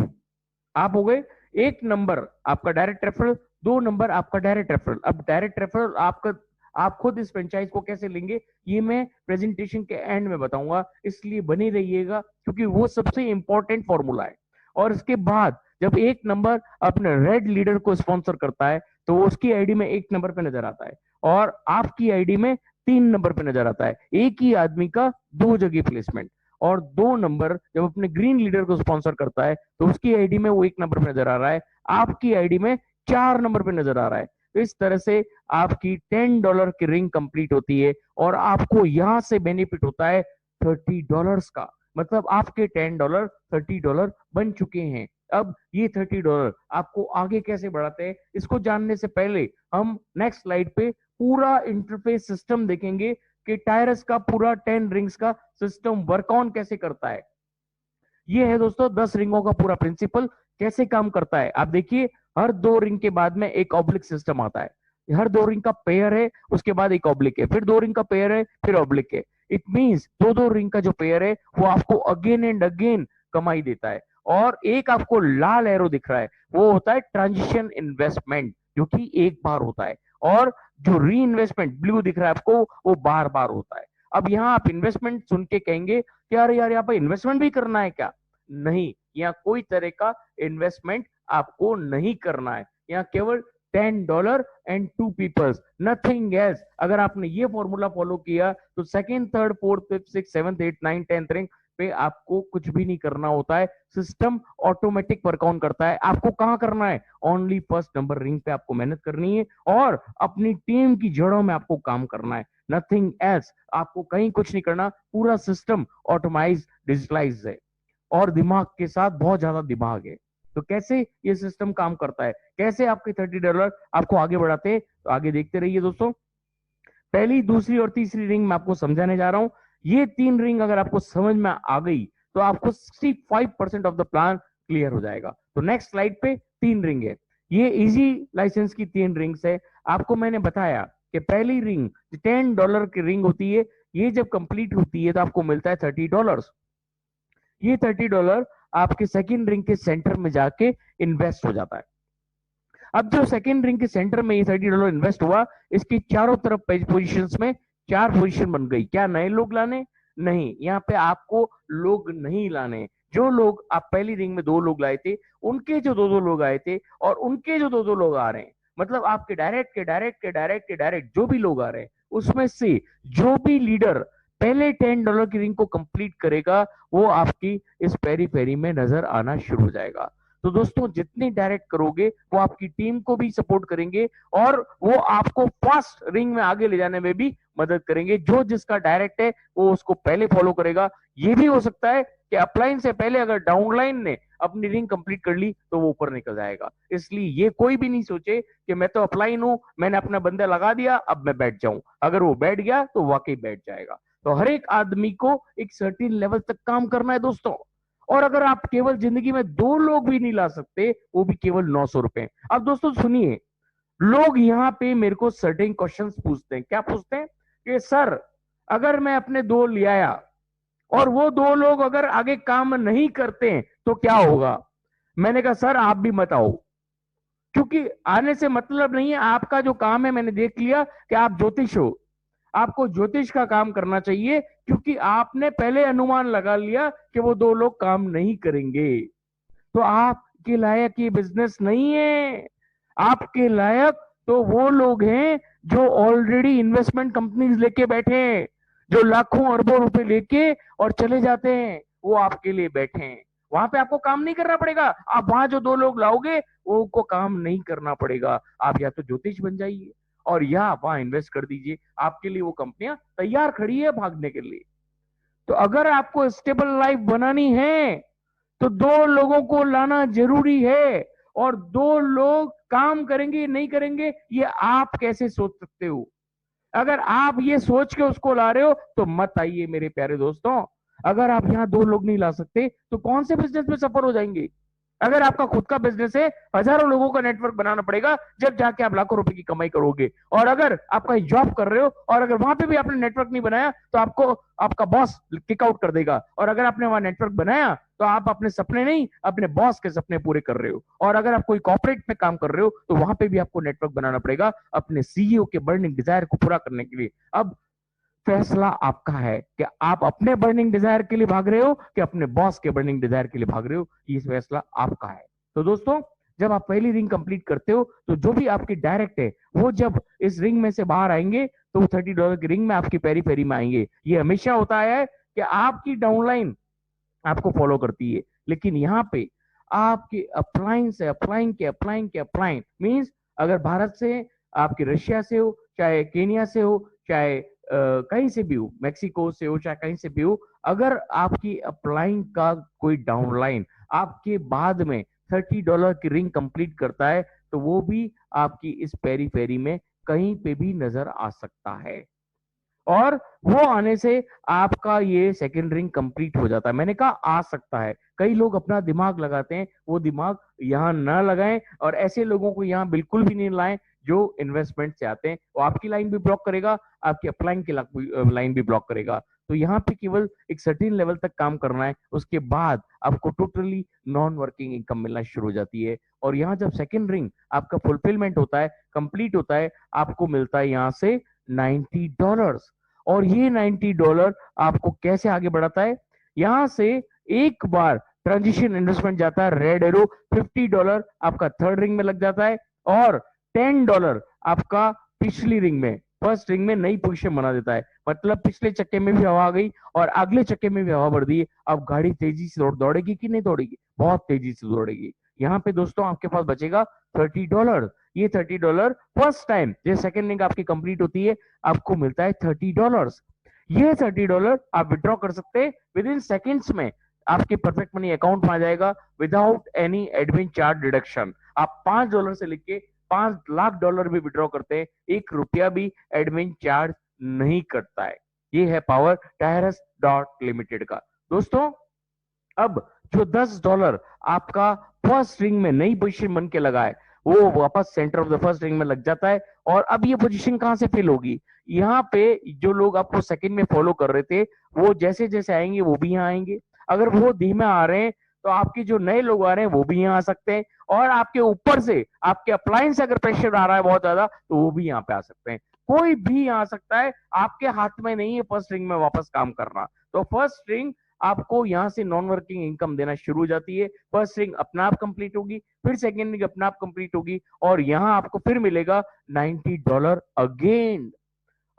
आप हो गए। 1 नंबर आपका डायरेक्ट रेफरल, 2 नंबर आपका डायरेक्ट रेफरल। अब डायरेक्ट रेफरल आपका, आप खुद इस फ्रेंचाइज को कैसे लेंगे ये मैं प्रेजेंटेशन के एंड में बताऊंगा, इसलिए बनी रहिएगा क्योंकि वो सबसे इंपॉर्टेंट फॉर्मूला है। और इसके बाद जब 1 नंबर अपने रेड लीडर को स्पॉन्सर करता है तो उसकी आईडी में 1 नंबर पे नजर आता है और आपकी आईडी में 3 नंबर पे नजर आता है। एक ही आदमी का 2 जगह प्लेसमेंट। और 2 नंबर जब अपने ग्रीन लीडर को स्पॉन्सर करता है तो उसकी आईडी में वो 1 नंबर पे नजर आ रहा है, आपकी आईडी में 4 नंबर पे नजर आ रहा है। तो इस तरह से आपकी $10 की रिंग कंप्लीट होती है और आपको यहां से बेनिफिट होता है $30 का। मतलब आपके $10 $30 बन चुके हैं। अब ये $30 आपको आगे कैसे बढ़ाते हैं, इसको जानने से पहले हम नेक्स्ट स्लाइड पे पूरा इंटरफेस सिस्टम देखेंगे कि टायरस का पूरा 10 रिंग्स का सिस्टम वर्क ऑन कैसे करता है। ये है दोस्तों 10 रिंगों का पूरा प्रिंसिपल कैसे काम करता है। आप देखिए, हर 2 रिंग के बाद में एक ऑब्लिक सिस्टम आता है। हर 2 रिंग का पेयर है, उसके बाद एक ऑब्लिक है, फिर 2 रिंग का पेयर है, फिर ऑब्लिक है। इट मींस दो रिंग का जो पेयर है वो आपको अगेन एंड अगेन कमाई देता है। और एक आपको लाल एरो दिख रहा है, वो होता है ट्रांजिशन इन्वेस्टमेंट, जो कि एक बार होता है। और जो री इन्वेस्टमेंट ब्लू दिख रहा है आपको, वो बार बार होता है। अब यहाँ आप इन्वेस्टमेंट सुन के कहेंगे कि अरे यार, यहाँ पर इन्वेस्टमेंट भी करना है क्या? नहीं, यहाँ कोई तरह का इन्वेस्टमेंट आपको नहीं करना है। यहाँ केवल $10 एंड 2 पीपल्स, नथिंग एल्स। अगर आपने ये फॉर्मूला फॉलो किया तो second, third, fourth, fifth, six, seventh, eight, nine, 10th ring पे आपको कुछ भी नहीं करना होता है। सिस्टम ऑटोमेटिक वर्कआउट करता है। आपको कहाँ करना है? ओनली फर्स्ट नंबर रिंग पे आपको मेहनत करनी है और अपनी टीम की जड़ों में आपको काम करना है, नथिंग एल्स। आपको कहीं कुछ नहीं करना, पूरा सिस्टम ऑटोमाइज डिजिटलाइज है और दिमाग के साथ बहुत ज्यादा दिमाग है। तो कैसे ये सिस्टम काम करता है, कैसे आपके $30 आपको आगे बढ़ाते हैं, तो आगे देखते रहिए दोस्तों। पहली, दूसरी और तीसरी रिंग मैं आपको समझाने जा रहा हूं। ये 3 रिंग अगर आपको समझ में आ गई तो आपको 65% ऑफ द प्लान क्लियर हो जाएगा। तो नेक्स्ट स्लाइड पे 3 रिंग है। ये इजी लाइसेंस की 3 रिंग्स है। आपको मैंने बताया कि पहली रिंग $10 की रिंग होती है। ये जब कंप्लीट होती है तो आपको मिलता है $30। ये $30 आपके सेकंड रिंग के सेंटर में जाके इन्वेस्ट हो जाता है। अब जो सेकंड रिंग के सेंटर में ये $30 इन्वेस्ट हुआ, इसकी चारों तरफ पोजीशंस में 4 पोजीशन बन गई। क्या नए लोग लाने? नहीं, यहाँ पे आपको लोग नहीं लाने। जो लोग आप पहली रिंग में 2 लोग लाए थे, उनके जो 2-2 लोग आए थे और उनके जो 2-2 लोग आ रहे हैं, मतलब आपके डायरेक्ट जो भी लोग आ रहे हैं, उसमें से जो भी लीडर पहले $10 की रिंग को कंप्लीट करेगा, वो आपकी इस पेरी पेरी में नजर आना शुरू हो जाएगा। तो दोस्तों, जितनी डायरेक्ट करोगे वो आपकी टीम को भी सपोर्ट करेंगे और वो आपको फर्स्ट रिंग में आगे ले जाने में भी मदद करेंगे। जो जिसका डायरेक्ट है वो उसको पहले फॉलो करेगा। ये भी हो सकता है कि अपलाइन से पहले अगर डाउनलाइन ने अपनी रिंग कंप्लीट कर ली तो वो ऊपर निकल जाएगा। इसलिए ये कोई भी नहीं सोचे कि मैं तो अपलाइन हूं, मैंने अपना बंदा लगा दिया, अब मैं बैठ जाऊं। अगर वो बैठ गया तो वाकई बैठ जाएगा। तो हर एक आदमी को एक सर्टेन लेवल तक काम करना है दोस्तों। और अगर आप केवल जिंदगी में 2 लोग भी नहीं ला सकते, वो भी केवल ₹900। अब दोस्तों सुनिए, लोग यहाँ पे मेरे को सर्टेन क्वेश्चंस पूछते हैं। क्या पूछते हैं? कि सर, अगर मैं अपने 2 ले आया और वो 2 लोग अगर आगे काम नहीं करते हैं तो क्या होगा? मैंने कहा सर आप भी मत आओ, क्योंकि आने से मतलब नहीं है। आपका जो काम है, मैंने देख लिया कि आप ज्योतिष हो, आपको ज्योतिष का काम करना चाहिए, क्योंकि आपने पहले अनुमान लगा लिया कि वो 2 लोग काम नहीं करेंगे। तो आपके लायक ये बिजनेस नहीं है। आपके लायक तो वो लोग हैं जो ऑलरेडी इन्वेस्टमेंट कंपनीज लेके बैठे हैं, जो लाखों अरबों रुपए लेके और चले जाते हैं, वो आपके लिए बैठे हैं। वहां पे आपको काम नहीं करना पड़ेगा। आप वहां जो 2 लोग लाओगे वो को काम नहीं करना पड़ेगा। आप या तो ज्योतिष बन जाइए और या वहां इन्वेस्ट कर दीजिए। आपके लिए वो कंपनियां तैयार खड़ी है भागने के लिए। तो अगर आपको स्टेबल लाइफ बनानी है तो 2 लोगों को लाना जरूरी है। और 2 लोग काम करेंगे नहीं करेंगे ये आप कैसे सोच सकते हो? अगर आप ये सोच के उसको ला रहे हो तो मत आइए मेरे प्यारे दोस्तों। अगर आप यहाँ 2 लोग नहीं ला सकते तो कौन से बिजनेस में सफर हो जाएंगे? अगर आपका खुद का बिजनेस है, हजारों लोगों का नेटवर्क बनाना पड़ेगा, जब जाके आप लाखों रुपए की कमाई करोगे। और अगर आप कहीं जॉब कर रहे हो और अगर वहां पे भी आपने नेटवर्क नहीं बनाया तो आपको आपका बॉस किक आउट कर देगा। और अगर आपने वहां नेटवर्क बनाया तो आप अपने सपने नहीं, अपने बॉस के सपने पूरे कर रहे हो। और अगर आप कोई कॉर्पोरेट में काम कर रहे हो तो वहां पे भी आपको नेटवर्क बनाना पड़ेगा अपने सीईओ के बर्निंग डिजायर को पूरा करने के लिए। अब फैसला आपका है कि आप अपने बर्निंग डिजायर के लिए भाग रहे हो कि अपने बॉस के बर्निंग डिजायर के लिए भाग रहे हो। ये फैसला आपका है। तो दोस्तों, जब आप पहली रिंग कंप्लीट करते हो तो जो भी आपकी डायरेक्ट है वो जब इस रिंग में से बाहर आएंगे तो वो $30 की रिंग में आपकी पेरी पेरी में आएंगे। ये हमेशा होता है कि आपकी डाउनलाइन आपको फॉलो करती है, लेकिन यहाँ पे आपके अपलाइन से अपलाइन के अपलाइन के अपलाइन मीन्स अगर भारत से आपके रशिया से हो, चाहे केनिया से हो, चाहे कहीं से भी हो, मैक्सिको से हो, चाहे कहीं से भी हो, अगर आपकी अप्लाइंग का कोई डाउनलाइन आपके बाद में $30 की रिंग कंप्लीट करता है, तो वो भी आपकी इस पेरी पेरी में कहीं पे भी नजर आ सकता है। और वो आने से आपका ये सेकंड रिंग कंप्लीट हो जाता है। मैंने कहा आ सकता है, कई लोग अपना दिमाग लगाते हैं, वो दिमाग यहाँ ना लगाएं, और ऐसे लोगों को यहाँ बिल्कुल भी नहीं लाएं जो इन्वेस्टमेंट से आते हैं। वो आपकी लाइन भी ब्लॉक करेगा, आपकी अपलाइंग की लाइन भी ब्लॉक करेगा। तो यहाँ पे केवल एक सर्टेन लेवल तक काम करना है, उसके बाद आपको टोटली नॉन वर्किंग इनकम मिलना शुरू हो जाती है। और यहाँ जब सेकेंड रिंग आपका फुलफिलमेंट होता है, कंप्लीट होता है, आपको मिलता है यहाँ से $90। और ये $90 आपको कैसे आगे बढ़ाता है, यहां से एक बार ट्रांजिशन इन्वेस्टमेंट जाता है रेड एरो, $50 आपका थर्ड रिंग में लग जाता है, और $10 आपका पिछली रिंग में, फर्स्ट रिंग में नई पोजीशन बना देता है। मतलब पिछले चक्के में भी हवा आ गई और अगले चक्के में भी हवा बढ़ दी। अब गाड़ी तेजी से दौड़ेगी कि नहीं दौड़ेगी? बहुत तेजी से दौड़ेगी। यहाँ पे दोस्तों आपके पास बचेगा $30। ये $30 फर्स्ट टाइम जो सेकेंड रिंग आपकी कंप्लीट होती है, आपको मिलता है $30। ये $30 आप विड्रॉ कर सकते हैं विद इन सेकेंड्स में, आपके परफेक्ट मनी अकाउंट में आ जाएगा without any admin charge deduction. आप $5 से लेके $5 लाख भी विड्रॉ करते हैं, ₹1 भी एडमिन चार्ज नहीं करता है। ये है पावर टायरस डॉट लिमिटेड का। दोस्तों अब जो $10 आपका फर्स्ट रिंग में नई पोजीशन बन के लगा है, वो वापस centre of the first ring में लग जाता है। और अब ये पोजीशन कहां से फिल होगी? यहाँ पे जो लोग आपको सेकंड में फॉलो कर रहे थे, वो जैसे जैसे आएंगे वो भी यहाँ आएंगे। अगर वो धीमे आ रहे हैं तो आपके जो नए लोग आ रहे हैं वो भी यहाँ आ सकते हैं, और आपके ऊपर से आपके अप्लायंस अगर प्रेशर आ रहा है बहुत ज्यादा, तो वो भी यहाँ पे आ सकते हैं। कोई भी आ सकता है, आपके हाथ में नहीं है फर्स्ट रिंग में वापस काम करना। तो फर्स्ट रिंग आपको यहां से नॉन वर्किंग इनकम देना शुरू हो जाती है। फर्स्ट रिंग अपना आप कंप्लीट होगी, फिर सेकेंड रिंग अपना आप कंप्लीट होगी, और यहां आपको फिर मिलेगा $90 अगेन।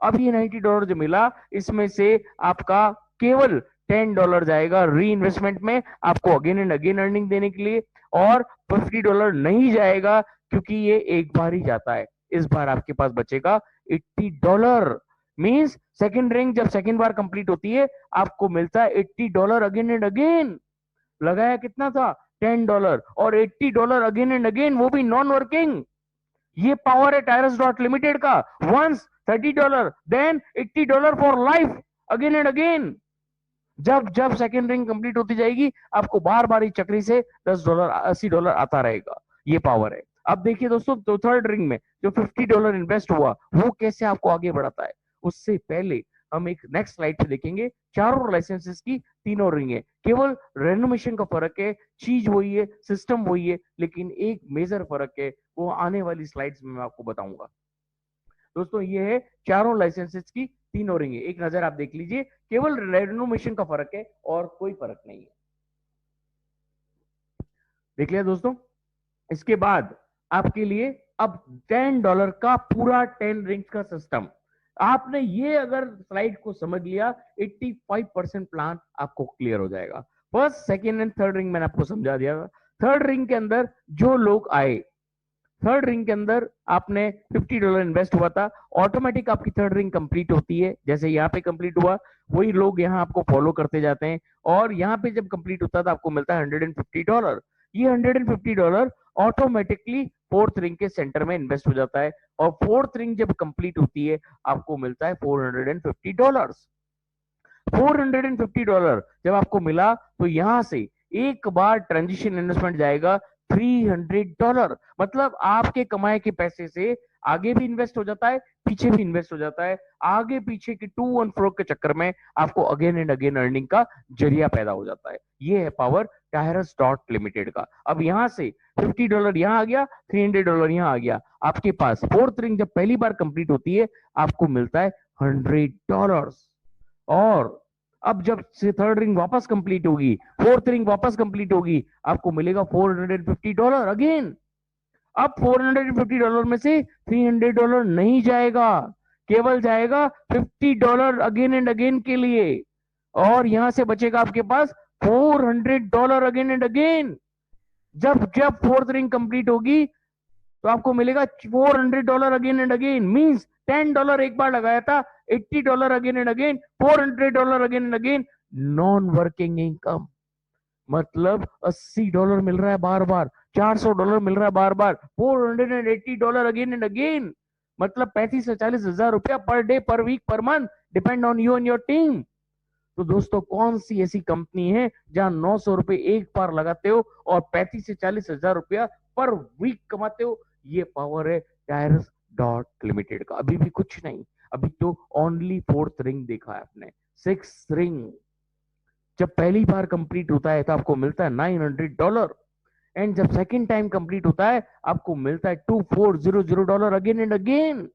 अब ये $90 जो मिला, इसमें से आपका केवल $10 जाएगा री इन्वेस्टमेंट में, आपको अगेन एंड अगेन अर्निंग देने के लिए, और $50 नहीं जाएगा क्योंकि ये एक बार ही जाता है। इस बार आपके पास बचेगा $80। मींस सेकेंड रिंग जब सेकेंड बार कंप्लीट होती है, आपको मिलता है $80 अगेन एंड अगेन। लगाया कितना था? $10, और $80 अगेन एंड अगेन, वो भी नॉन वर्किंग। ये पावर है टायरस डॉट लिमिटेड का। Once $30, then $80 for life, again and again. जब जब सेकेंड रिंग कंप्लीट होती जाएगी, आपको बार बार चक्री से $10 $80 आता रहेगा। ये पावर है। अब देखिए दोस्तों, तो थर्ड रिंग में जो $50 इन्वेस्ट हुआ, वो कैसे आपको आगे बढ़ाता है। उससे पहले हम एक नेक्स्ट स्लाइड पे देखेंगे चारों लाइसेंसेस की तीनों रिंग है। केवल रेनोवेशन का फर्क है, चीज वही है, सिस्टम वही है, लेकिन एक मेजर फर्क है, वो आने वाली स्लाइड्स में मैं आपको बताऊंगा। दोस्तों ये है चारों लाइसेंसेस की तीनों रिंग है। एक नजर आप देख लीजिए, केवल रेनोवेशन का फर्क है और कोई फर्क नहीं है। देख लिया दोस्तों। इसके बाद आपके लिए अब $10 का पूरा 10 रिंग्स का सिस्टम। आपने ये अगर स्लाइड को समझ लिया, 85% प्लान आपको क्लियर हो जाएगा। First second and third ring मैंने आपको समझा दिया था। थर्ड रिंग के अंदर जो लोग आए, थर्ड रिंग के अंदर आपने $50 इन्वेस्ट हुआ था, ऑटोमेटिक आपकी थर्ड रिंग कंप्लीट होती है। जैसे यहाँ पे कंप्लीट हुआ, वही लोग यहाँ आपको फॉलो करते जाते हैं, और यहाँ पे जब कंप्लीट होता था आपको मिलता है $150। ये $150 ऑटोमेटिकली फोर्थ रिंग के सेंटर में इन्वेस्ट हो जाता है, और फोर्थ रिंग जब कंप्लीट होती है आपको मिलता है $450। $450 जब आपको मिला, तो यहां से एक बार ट्रांजिशन इन्वेस्टमेंट जाएगा $300। मतलब आपके कमाए के पैसे से आगे भी इन्वेस्ट हो जाता है, पीछे भी इन्वेस्ट हो जाता है। आगे पीछे के टू एंड फ्रो के चक्कर में आपको अगेन एंड अगेन अर्निंग का जरिया पैदा हो जाता है। ये है पावर टायरस डॉट लिमिटेड का। अब यहां से $50 यहां आ गया, $300 यहां आ गया। आपके पास फोर्थ रिंग जब पहली बार कंप्लीट होती है, आपको मिलता है $100। और अब जब से थर्ड रिंग वापस कंप्लीट होगी, फोर्थ रिंग वापस कंप्लीट होगी, आपको मिलेगा $450 अगेन। अब $450 में से $300 नहीं जाएगा, केवल जाएगा $50 अगेन एंड अगेन के लिए, और यहां से बचेगा आपके पास $400 अगेन एंड अगेन। जब जब फोर्थ रिंग कंप्लीट होगी, तो आपको मिलेगा $400 अगेन एंड अगेन। मींस $10 एक बार लगाया था, $80 again and again, $400 again and again. Non working income मतलब $80 मिल रहा है बार बार, $400 मिल रहा है बार बार, $480 अगेन एंड अगेन। मतलब 35 से 40 हजार रुपया per day, per week, per month, depend on you and your team. तो दोस्तों कौन सी ऐसी कंपनी है जहां $900 एक बार लगाते हो और 35 से 40 हजार रुपया पर वीक कमाते हो? ये पावर है टायरस डॉट लिमिटेड का। अभी भी कुछ नहीं, अभी तो ओनली फोर्थ रिंग देखा है आपने, सिक्स रिंग। जब पहली बार कंप्लीट होता है तो आपको मिलता है $900, एंड जब सेकेंड टाइम कंप्लीट होता है आपको मिलता है $2400 अगेन एंड अगेन।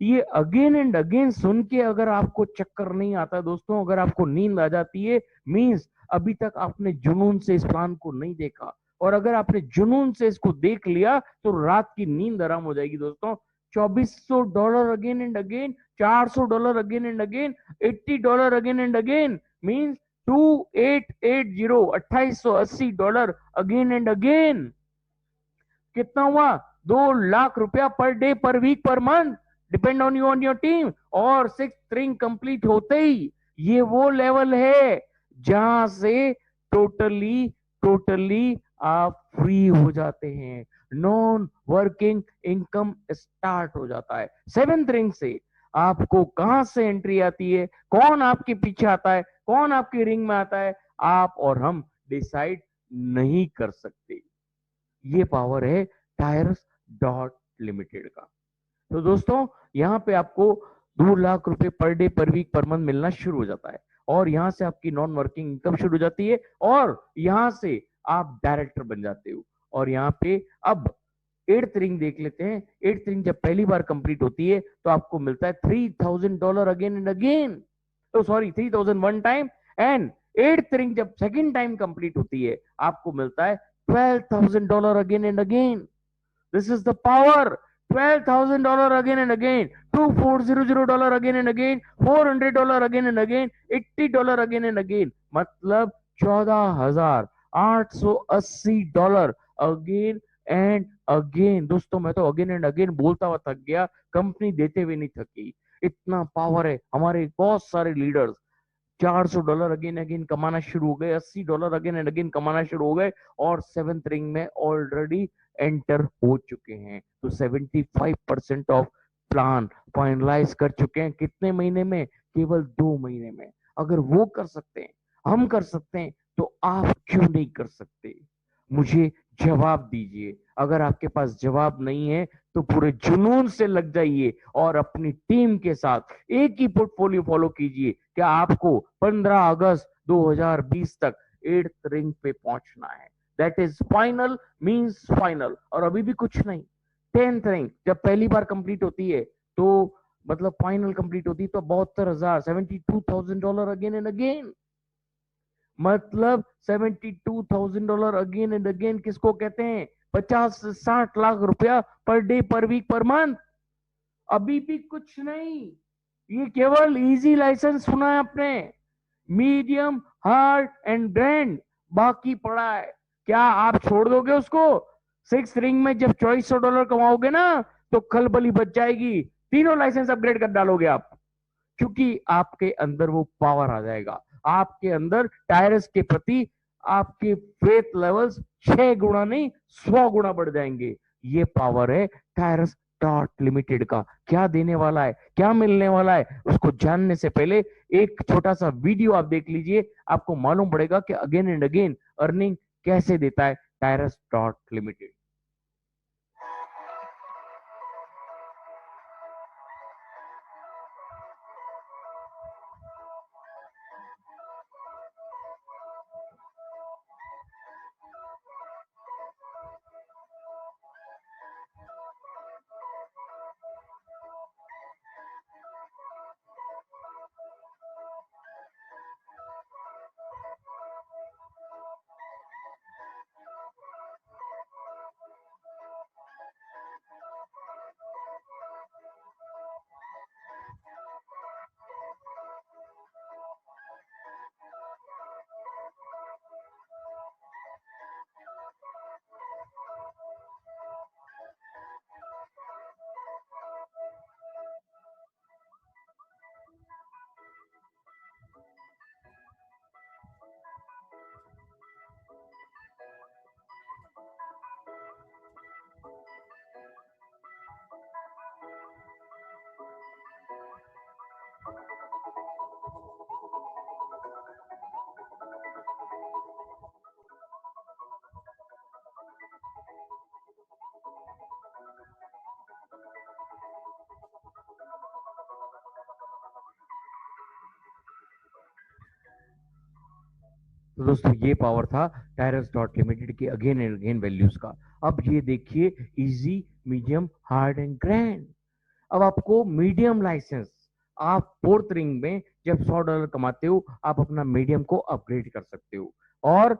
ये अगेन एंड अगेन सुन के अगर आपको चक्कर नहीं आता दोस्तों, अगर आपको नींद आ जाती है, मींस अभी तक आपने जुनून से इस प्लान को नहीं देखा। और अगर आपने जुनून से इसको देख लिया तो रात की नींद आराम हो जाएगी दोस्तों। $2400 again and again, $400 again and again, $80 again and again, means 2880, $2880 again and again. कितना हुआ? 2 लाख रुपया per day, per week, per month, depend on you on your team. और सिक्स रिंग कंप्लीट होते ही ये वो लेवल है जहां से टोटली टोटली आप फ्री हो जाते हैं। नॉन वर्किंग इनकम स्टार्ट हो जाता है। सेवेंथ रिंग से आपको कहां से एंट्री आती है, कौन आपके पीछे आता है, कौन आपकी रिंग में आता है, आप और हम डिसाइड नहीं कर सकते। ये पावर है टायर्स डॉट लिमिटेड का। तो दोस्तों यहाँ पे आपको 2 लाख रुपए per day, per week, per month मिलना शुरू हो जाता है। और यहाँ से आपकी नॉन वर्किंग इनकम शुरू हो जाती है और यहाँ से आप डायरेक्टर बन जाते हो। और यहाँ पे अब एट्थ रिंग देख लेते हैं। एट्थ रिंग जब पहली बार कंप्लीट होती है तो आपको मिलता है $3000 अगेन एंड अगेन। तो sorry, 3000 one time. And eighth ring जब सेकेंड टाइम कंप्लीट होती है आपको मिलता है $12,000 again and again. This is the power. $12,000 again and again. $2400 again and again. $400 again and again. $80 again and again. मतलब $14,880 again and again. दोस्तों मैं तो अगेन एंड अगेन बोलता हुआ थक गया, कंपनी देते हुए नहीं थकी। इतना पावर है। हमारे बहुत सारे लीडर्स $400 अगेन अगेन कमाना शुरू हो गए, $80 अगेन एंड अगेन कमाना शुरू हो गए और सेवेंथ रिंग में ऑलरेडी एंटर हो चुके हैं। तो 75% ऑफ प्लान फाइनलाइज कर चुके हैं। कितने महीने में? केवल 2 महीने में। अगर वो कर सकते हैं, हम कर सकते हैं, तो आप क्यों नहीं कर सकते? मुझे जवाब दीजिए। अगर आपके पास जवाब नहीं है तो पूरे जुनून से लग जाइए और अपनी टीम के साथ एक ही पोर्टफोलियो फॉलो कीजिए। क्या आपको 15 अगस्त 2020 तक एट्थ रिंग पे पहुंचना है? That is final, means final. और अभी भी कुछ नहीं। टेंथ रिंग जब पहली बार कंप्लीट होती है तो मतलब फाइनल कंप्लीट होती है तो 72,000, $72,000 अगेन एंड अगेन। मतलब $72,000 अगेन एंड अगेन किसको कहते हैं? 50 से 60 लाख रुपया per day, per week, per month. अभी भी कुछ नहीं। ये केवल इजी लाइसेंस सुना है आपने। मीडियम, हार्ड एंड ब्रांड बाकी पड़ा है। क्या आप छोड़ दोगे उसको? सिक्स रिंग में जब $2400 कमाओगे ना तो खलबली बच जाएगी। तीनों लाइसेंस अपग्रेड कर डालोगे आप, क्योंकि आपके अंदर वो पावर आ जाएगा। आपके अंदर टायर्स के प्रति आपके फेथ लेवल्स 6 गुना नहीं 100 गुना बढ़ जाएंगे। ये पावर है टायर्स डॉट लिमिटेड का। क्या देने वाला है, क्या मिलने वाला है, उसको जानने से पहले एक छोटा सा वीडियो आप देख लीजिए। आपको मालूम पड़ेगा कि अगेन एंड अगेन अर्निंग कैसे देता है टायर्स डॉट लिमिटेड। तो दोस्तों ये पावर था टायरस डॉट लिमिटेड के अगेन एंड अगेन वैल्यूज का। अब ये देखिए easy, medium, hard and grand. अब आपको मीडियम लाइसेंस, आप फोर्थ रिंग में जब $100 कमाते हो आप अपना मीडियम को अपग्रेड कर सकते हो। और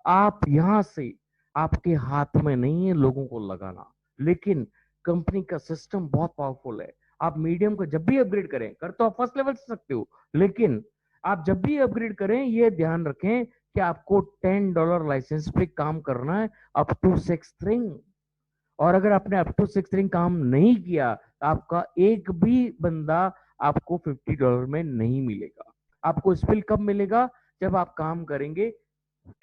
आप यहां से, आपके हाथ में नहीं है लोगों को लगाना, लेकिन कंपनी का सिस्टम बहुत पावरफुल है। आप मीडियम को जब भी अपग्रेड करें, कर तो आप फर्स्ट लेवल से सकते हो, लेकिन आप जब भी अपग्रेड करें ये ध्यान रखें कि आपको $10 लाइसेंस पे काम करना है अप टू 6th रिंग। और अगर आपने अप टू 6th रिंग काम नहीं किया तो आपका एक भी बंदा आपको $50 में नहीं मिलेगा। आपको स्पिल कब मिलेगा? जब आप काम करेंगे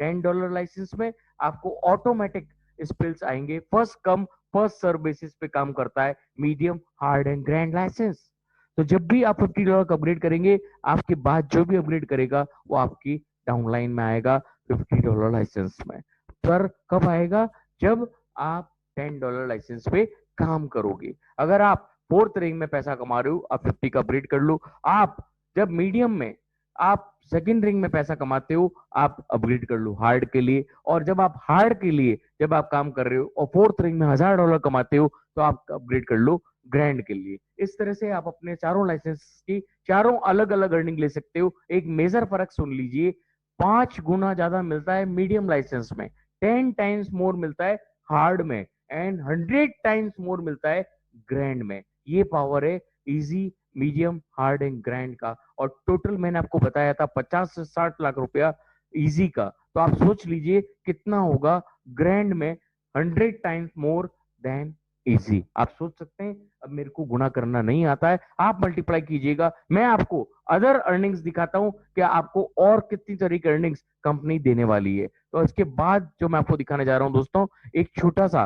$10 लाइसेंस में, आपको ऑटोमेटिक स्पिल्स आएंगे। First come first serve basis पे काम करता है medium, hard and grand license. तो जब भी आप $50 का अपग्रेड करेंगे, आपके बाद जो भी अपग्रेड करेगा वो आपकी डाउनलाइन में आएगा $50 लाइसेंस में। पर कब आएगा? जब आप $10 लाइसेंस पे काम करोगे। अगर आप फोर्थ रिंग में पैसा कमा रहे हो, आप 50 का अपग्रेड कर लो। आप जब मीडियम में, आप सेकंड रिंग में पैसा कमाते हो, आप अपग्रेड कर लो हार्ड के लिए। और जब आप हार्ड के लिए जब आप काम कर रहे हो और फोर्थ रिंग में $1000 कमाते हो, तो आप अपग्रेड कर लो ग्रैंड के लिए। इस तरह से आप अपने चारों लाइसेंस की चारों अलग अलग अर्निंग ले सकते हो। एक मेजर फर्क सुन लीजिए, 5 गुना ज्यादा मिलता है मीडियम लाइसेंस में, 10 टाइम्स मोर मिलता है हार्ड में, एंड 100 टाइम्स मोर मिलता है ग्रैंड में। ये पावर है easy, medium, hard and grand का। और टोटल मैंने आपको बताया था 50 से 60 लाख रुपया इजी का। तो आप सोच लीजिए कितना होगा ग्रैंड में, 100 टाइम्स मोर देन इजी। आप सोच सकते हैं। अब मेरे को गुणा करना नहीं आता है, आप मल्टीप्लाई कीजिएगा। मैं आपको अदर अर्निंग्स दिखाता हूं कि आपको और कितनी तरह की अर्निंग्स कंपनी देने वाली है। तो इसके बाद जो मैं आपको दिखाने जा रहा हूं दोस्तों, एक छोटा सा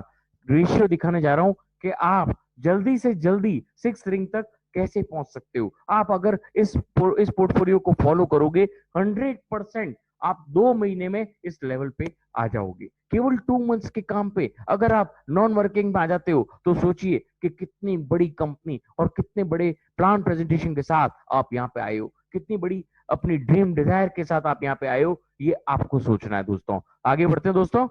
रेशियो दिखाने जा रहा हूं कि आप जल्दी से जल्दी 6th रिंग तक कैसे पहुंच सकते हो। आप अगर इस पोर्टफोलियो को फॉलो करोगे, 100% आप 2 महीने में इस लेवल पे आ जाओगे। केवल 2 मंथ्स के काम पे अगर आप नॉन वर्किंग में आ जाते हो, तो सोचिए कि कितनी बड़ी कंपनी और कितने बड़े प्लान प्रेजेंटेशन के साथ आप यहाँ पे आए हो, कितनी बड़ी अपनी ड्रीम डिजायर के साथ आप यहाँ पे आए हो। ये आपको सोचना है दोस्तों। आगे बढ़ते हैं दोस्तों।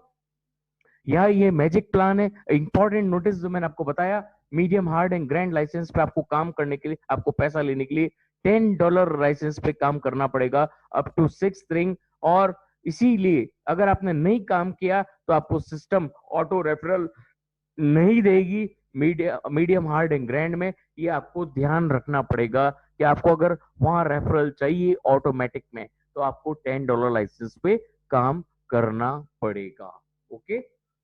यह ये मैजिक प्लान है। इंपॉर्टेंट नोटिस जो मैंने आपको बताया, medium, hard and grand license पे आपको काम करने के लिए, आपको पैसा लेने के लिए $10 लाइसेंस पे काम करना पड़ेगा अप टू 6th रिंग। और इसीलिए अगर आपने नहीं काम किया तो आपको सिस्टम ऑटो रेफरल नहीं देगी मीडियम, हार्ड एंड ग्रैंड में। ये आपको ध्यान रखना पड़ेगा कि आपको अगर वहां रेफरल चाहिए ऑटोमेटिक में, तो आपको $10 लाइसेंस पे काम करना पड़ेगा। ओके।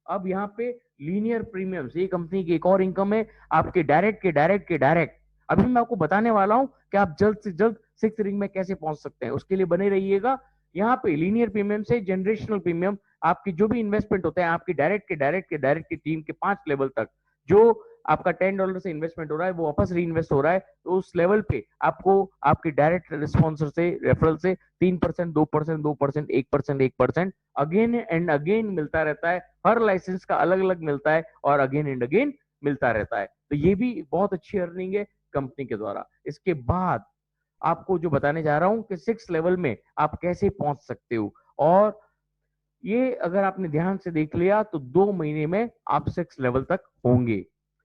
अब यहाँ पे लीनियर प्रीमियम्स, ये कंपनी की एक और इनकम है, आपके डायरेक्ट अभी मैं आपको बताने वाला हूं कि आप जल्द से जल्द 6th रिंग में कैसे पहुंच सकते हैं। उसके लिए बने रहिएगा। यहाँ पे लीनियर प्रीमियम से जनरेशनल प्रीमियम, आपकी जो भी इन्वेस्टमेंट होता है आपकी डायरेक्ट की टीम के 5 लेवल तक, जो आपका $10 से इन्वेस्टमेंट हो रहा है वो वापस री इन्वेस्ट हो रहा है, तो उस लेवल पे आपको आपके डायरेक्ट रिस्पॉन्सर से, रेफरल से 3%, 2%, 2%, 1%, 1% अगेन एंड अगेन मिलता रहता है। हर लाइसेंस का अलग अलग मिलता है और अगेन एंड अगेन मिलता रहता है। तो ये भी बहुत अच्छी अर्निंग है कंपनी के द्वारा। इसके बाद आपको जो बताने जा रहा हूं कि 6 लेवल में आप कैसे पहुंच सकते हो, और ये अगर आपने ध्यान से देख लिया तो 2 महीने में आप 6 लेवल तक होंगे।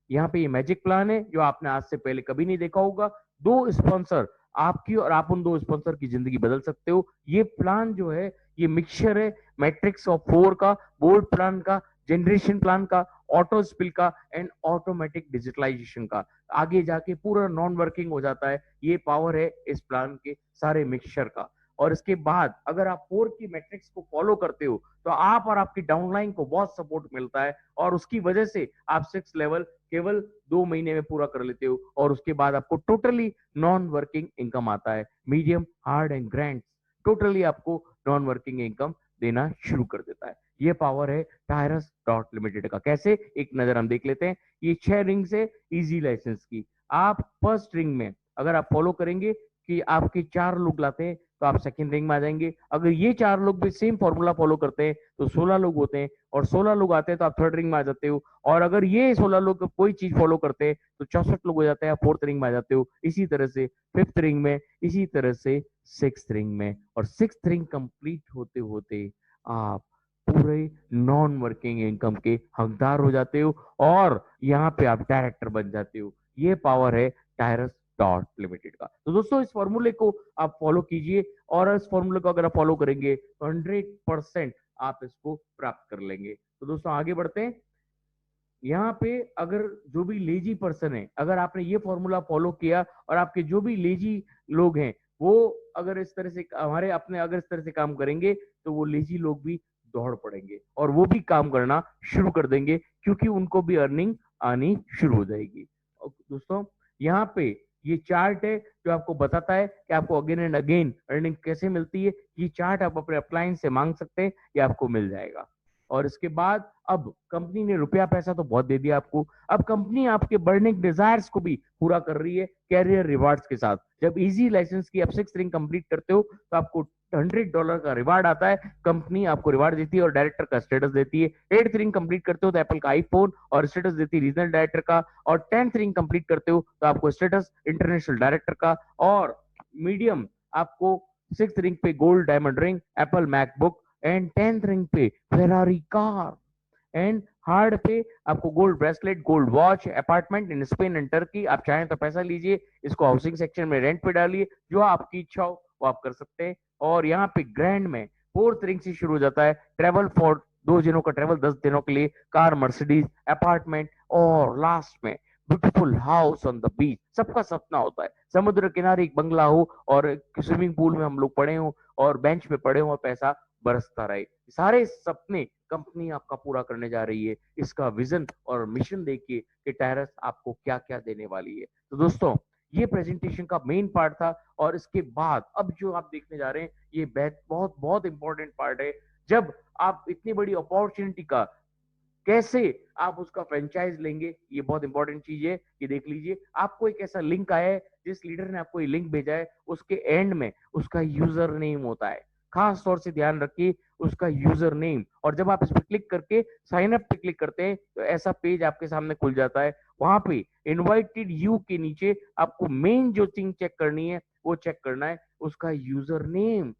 यहाँ पे ये मैजिक प्लान है जो आपने आज से पहले कभी नहीं देखा होगा। 2 स्पॉन्सर आपकी, और आप उन 2 स्पॉन्सर की जिंदगी बदल सकते हो। ये प्लान जो है ये मिक्सचर है मैट्रिक्स ऑफ 4 का, बोल्ड प्लान का, जनरेशन प्लान का, ऑटो स्पिल का एंड ऑटोमेटिक डिजिटलाइजेशन का। आगे जाके पूरा नॉन वर्किंग हो जाता है। ये पावर है इस प्लान के सारे मिक्सचर का। और इसके बाद अगर आप 4 की मैट्रिक्स को फॉलो करते हो, तो आप और आपकी डाउनलाइन को बहुत सपोर्ट मिलता है, और उसकी वजह से आप 6 लेवल केवल 2 महीने में पूरा कर लेते हो। और उसके बाद आपको टोटली नॉन वर्किंग इनकम आता है। Medium, hard and grand totally आपको नॉन वर्किंग इनकम देना शुरू कर देता है। ये पावर है टायरस डॉट लिमिटेड का। कैसे, एक नजर हम देख लेते हैं। ये 6 रिंग से इजी लाइसेंस की, आप फर्स्ट रिंग में अगर आप फॉलो करेंगे कि आपके 4 लोग लाते हैं, तो आप सेकंड रिंग में आ जाएंगे। अगर ये 4 लोग भी सेम फॉर्मूला फॉलो करते हैं तो 16 लोग होते हैं, और 16 लोग आते हैं तो आप थर्ड रिंग में आ जाते हो। और अगर ये 16 लोग कोई चीज फॉलो करते हैं तो 64 लोग हो जाते हैं, आप फोर्थ रिंग में आ जाते हो। इसी तरह से फिफ्थ रिंग में, इसी तरह से सिक्स रिंग में, और सिक्स रिंग कंप्लीट होते होते आप पूरे नॉन वर्किंग इनकम के हकदार हो जाते हो और यहाँ पे आप डायरेक्टर बन जाते हो। ये पावर है टायरस डॉट लिमिटेड का। तो दोस्तों इस फॉर्मूले को आप फॉलो कीजिए, और इस फॉर्मूले को अगर आप फॉलो करेंगे तो 100% आप इसको प्राप्त कर लेंगे। तो दोस्तों आगे बढ़ते हैं। यहाँ पे अगर जो भी लेजी पर्सन है, अगर आपने ये फॉर्मूला फॉलो किया और आपके जो भी लेजी लोग हैं वो अगर इस तरह से हमारे अपने अगर इस तरह से काम करेंगे तो वो लेजी लोग भी दौड़ पड़ेंगे और वो भी काम करना शुरू कर देंगे, क्योंकि उनको भी अर्निंग आनी शुरू हो जाएगी। और दोस्तों यहाँ पे ये चार्ट है जो आपको बताता है कि आपको अगेन एंड अगेन अर्निंग कैसे मिलती है। ये चार्ट आप अपने अपलाइन से मांग सकते हैं, ये आपको मिल जाएगा। और इसके बाद अब कंपनी ने रुपया पैसा तो बहुत दे दिया आपको, अब कंपनी आपके बर्निंग डिजायर्स को भी पूरा कर रही है कैरियर रिवार्ड्स के साथ। जब इजी लाइसेंस की आप सिक्स रिंग कंप्लीट करते हो तो आपको $100 का रिवार्ड आता है, कंपनी आपको रिवार्ड देती है और डायरेक्टर का स्टेटस देती है। एट्थ रिंग कंप्लीट करते हो तो एप्पल का आईफोन और स्टेटस देती है रीजनल डायरेक्टर का, और 10th रिंग कंप्लीट करते हो तो आपको स्टेटस इंटरनेशनल डायरेक्टर का, और मीडियम आपको सिक्स रिंग पे gold diamond ring, Apple MacBook, and 10th ring पे फेरारी कार, एंड हार्ड पे आपको gold bracelet, gold watch, apartment in Spain and Turkey. आप चाहें तो पैसा लीजिए, इसको हाउसिंग सेक्शन में रेंट पे डालिए, जो आपकी इच्छा हो वो आप कर सकते हैं। और यहाँ पे ग्रैंड में फोर्थ रिंग से शुरू हो जाता है ट्रेवल फॉर 2 दिनों का ट्रेवल, 10 दिनों के लिए, कार, मर्सिडीज, अपार्टमेंट, और लास्ट में beautiful house on the beach. सबका सपना होता है समुद्र किनारे एक बंगला हो और स्विमिंग पूल में हम लोग पड़े हो और बेंच पे पड़े हो और पैसा बरसता रहे। सारे सपने कंपनी आपका पूरा करने जा रही है। इसका विजन और मिशन देखिए कि टायरस आपको क्या क्या देने वाली है। तो दोस्तों ये प्रेजेंटेशन का मेन पार्ट था, और इसके बाद अब जो आप देखने जा रहे हैं ये बहुत बहुत इंपॉर्टेंट पार्ट है। जब आप इतनी बड़ी अपॉर्चुनिटी का कैसे आप उसका फ्रेंचाइज लेंगे, ये बहुत इंपॉर्टेंट चीज है। ये देख लीजिए, आपको एक ऐसा लिंक आया है, जिस लीडर ने आपको ये लिंक भेजा है उसके एंड में उसका यूजर नेम होता है। खास तौर से ध्यान रखिए उसका यूजर नेम, और जब आप इस पर क्लिक करके साइन अप पे क्लिक करते हैं तो ऐसा पेज आपके सामने खुल जाता है। वहां पे इनवाइटेड यू के नीचे आपको मेन जो थिंग चेक करनी है वो चेक करना है उसका यूजर नेम।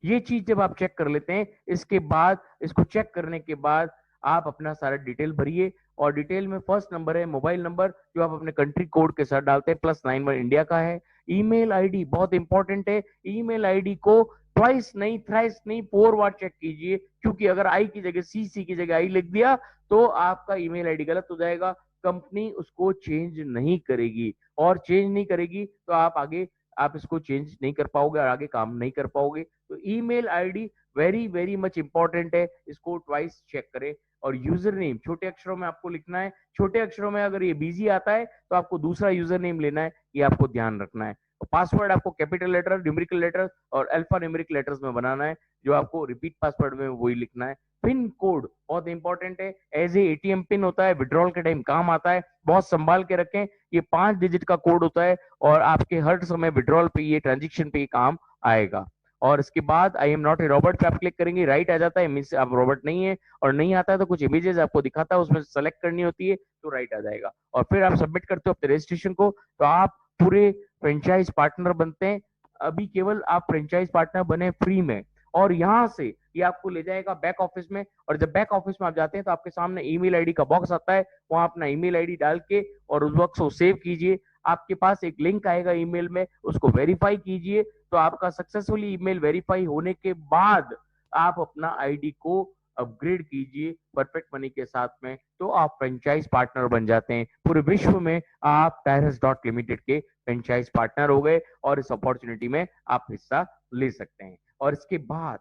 ये चीज जब आप चेक कर लेते हैं, इसके बाद इसको चेक करने के बाद आप अपना सारा डिटेल भरिए, और डिटेल में फर्स्ट नंबर है मोबाइल नंबर जो आप अपने कंट्री कोड के साथ डालते हैं, +91 इंडिया का है। ईमेल आईडी बहुत इंपॉर्टेंट है, ईमेल आईडी को ट्वाइस नहीं, थ्राइस नहीं, 4 बार चेक कीजिए, क्योंकि अगर आई की जगह सी की जगह आई लिख दिया तो आपका ईमेल आईडी गलत हो जाएगा। कंपनी उसको चेंज नहीं करेगी, और चेंज नहीं करेगी तो आप इसको चेंज नहीं कर पाओगे और आगे काम नहीं कर पाओगे। तो email ID very very much important है, इसको ट्वाइस चेक करें। और यूजर नेम छोटे अक्षरों में आपको लिखना है, छोटे अक्षरों में अगर ये बिजी आता है तो आपको दूसरा यूजर नेम लेना है, ये आपको ध्यान रखना है। और पासवर्ड आपको कैपिटल लेटर, न्यूमेरिकल लेटर और अल्फा न्यूमेरिक लेटर्स में बनाना है, जो आपको रिपीट पासवर्ड में वही लिखना है। पिन कोड बहुत इंपॉर्टेंट है, एज ए एटीएम पिन होता है, विड्रॉल के टाइम काम आता है, बहुत संभाल के रखें। ये 5 डिजिट का कोड होता है और आपके हर समय विड्रॉल पे, ये ट्रांजेक्शन पे काम आएगा। और इसके बाद I am not a Robert पे आप क्लिक करेंगे, राइट आ जाता है, मींस आप रॉबर्ट नहीं है। और नहीं आता है तो कुछ इमेजेस आपको दिखाता है, उसमें सेलेक्ट करनी होती है तो राइट आ जाएगा। और फिर आप सबमिट करते हो अपने रजिस्ट्रेशन को, तो आप पूरे फ्रेंचाइज पार्टनर बनते हैं। अभी केवल आप फ्रेंचाइज पार्टनर बने फ्री में, और यहाँ से ये आपको ले जाएगा बैक ऑफिस में, और जब बैक ऑफिस में आप जाते हैं तो आपके सामने ईमेल आईडी का बॉक्स आता है, वहां अपना ईमेल आईडी डाल के और उस बॉक्स को सेव कीजिए। आपके पास एक लिंक आएगा ईमेल में, उसको वेरीफाई कीजिए, तो आपका सक्सेसफुली ईमेल वेरीफाई होने के बाद आप अपना आईडी को अपग्रेड कीजिए परफेक्ट मनी के साथ में, तो आप फ्रेंचाइज पार्टनर बन जाते हैं। पूरे विश्व में आप टायरस डॉट लिमिटेड के फ्रेंचाइज पार्टनर हो गए, और इस अपॉर्चुनिटी में आप हिस्सा ले सकते हैं। और इसके बाद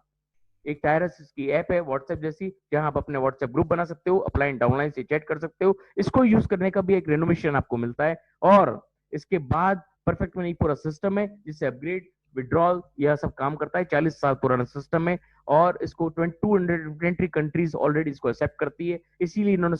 एक टायरस की ऐप है व्हाट्सएप जैसी, जहां आप अपने व्हाट्सएप ग्रुप बना सकते हो, अपलाइन डाउनलाइन से चैट कर सकते हो। इसको यूज करने का भी एक रेनोवेशन आपको मिलता है। और इसके बाद परफेक्ट मनी पूरा सिस्टम है जिससे अपग्रेड, विड्रॉल, यह सब काम करता है। 40 साल पुराना सिस्टम है, और इसको 220 कंट्रीज ऑलरेडी इसको एक्सेप्ट करती है, इसीलिए इन्होंने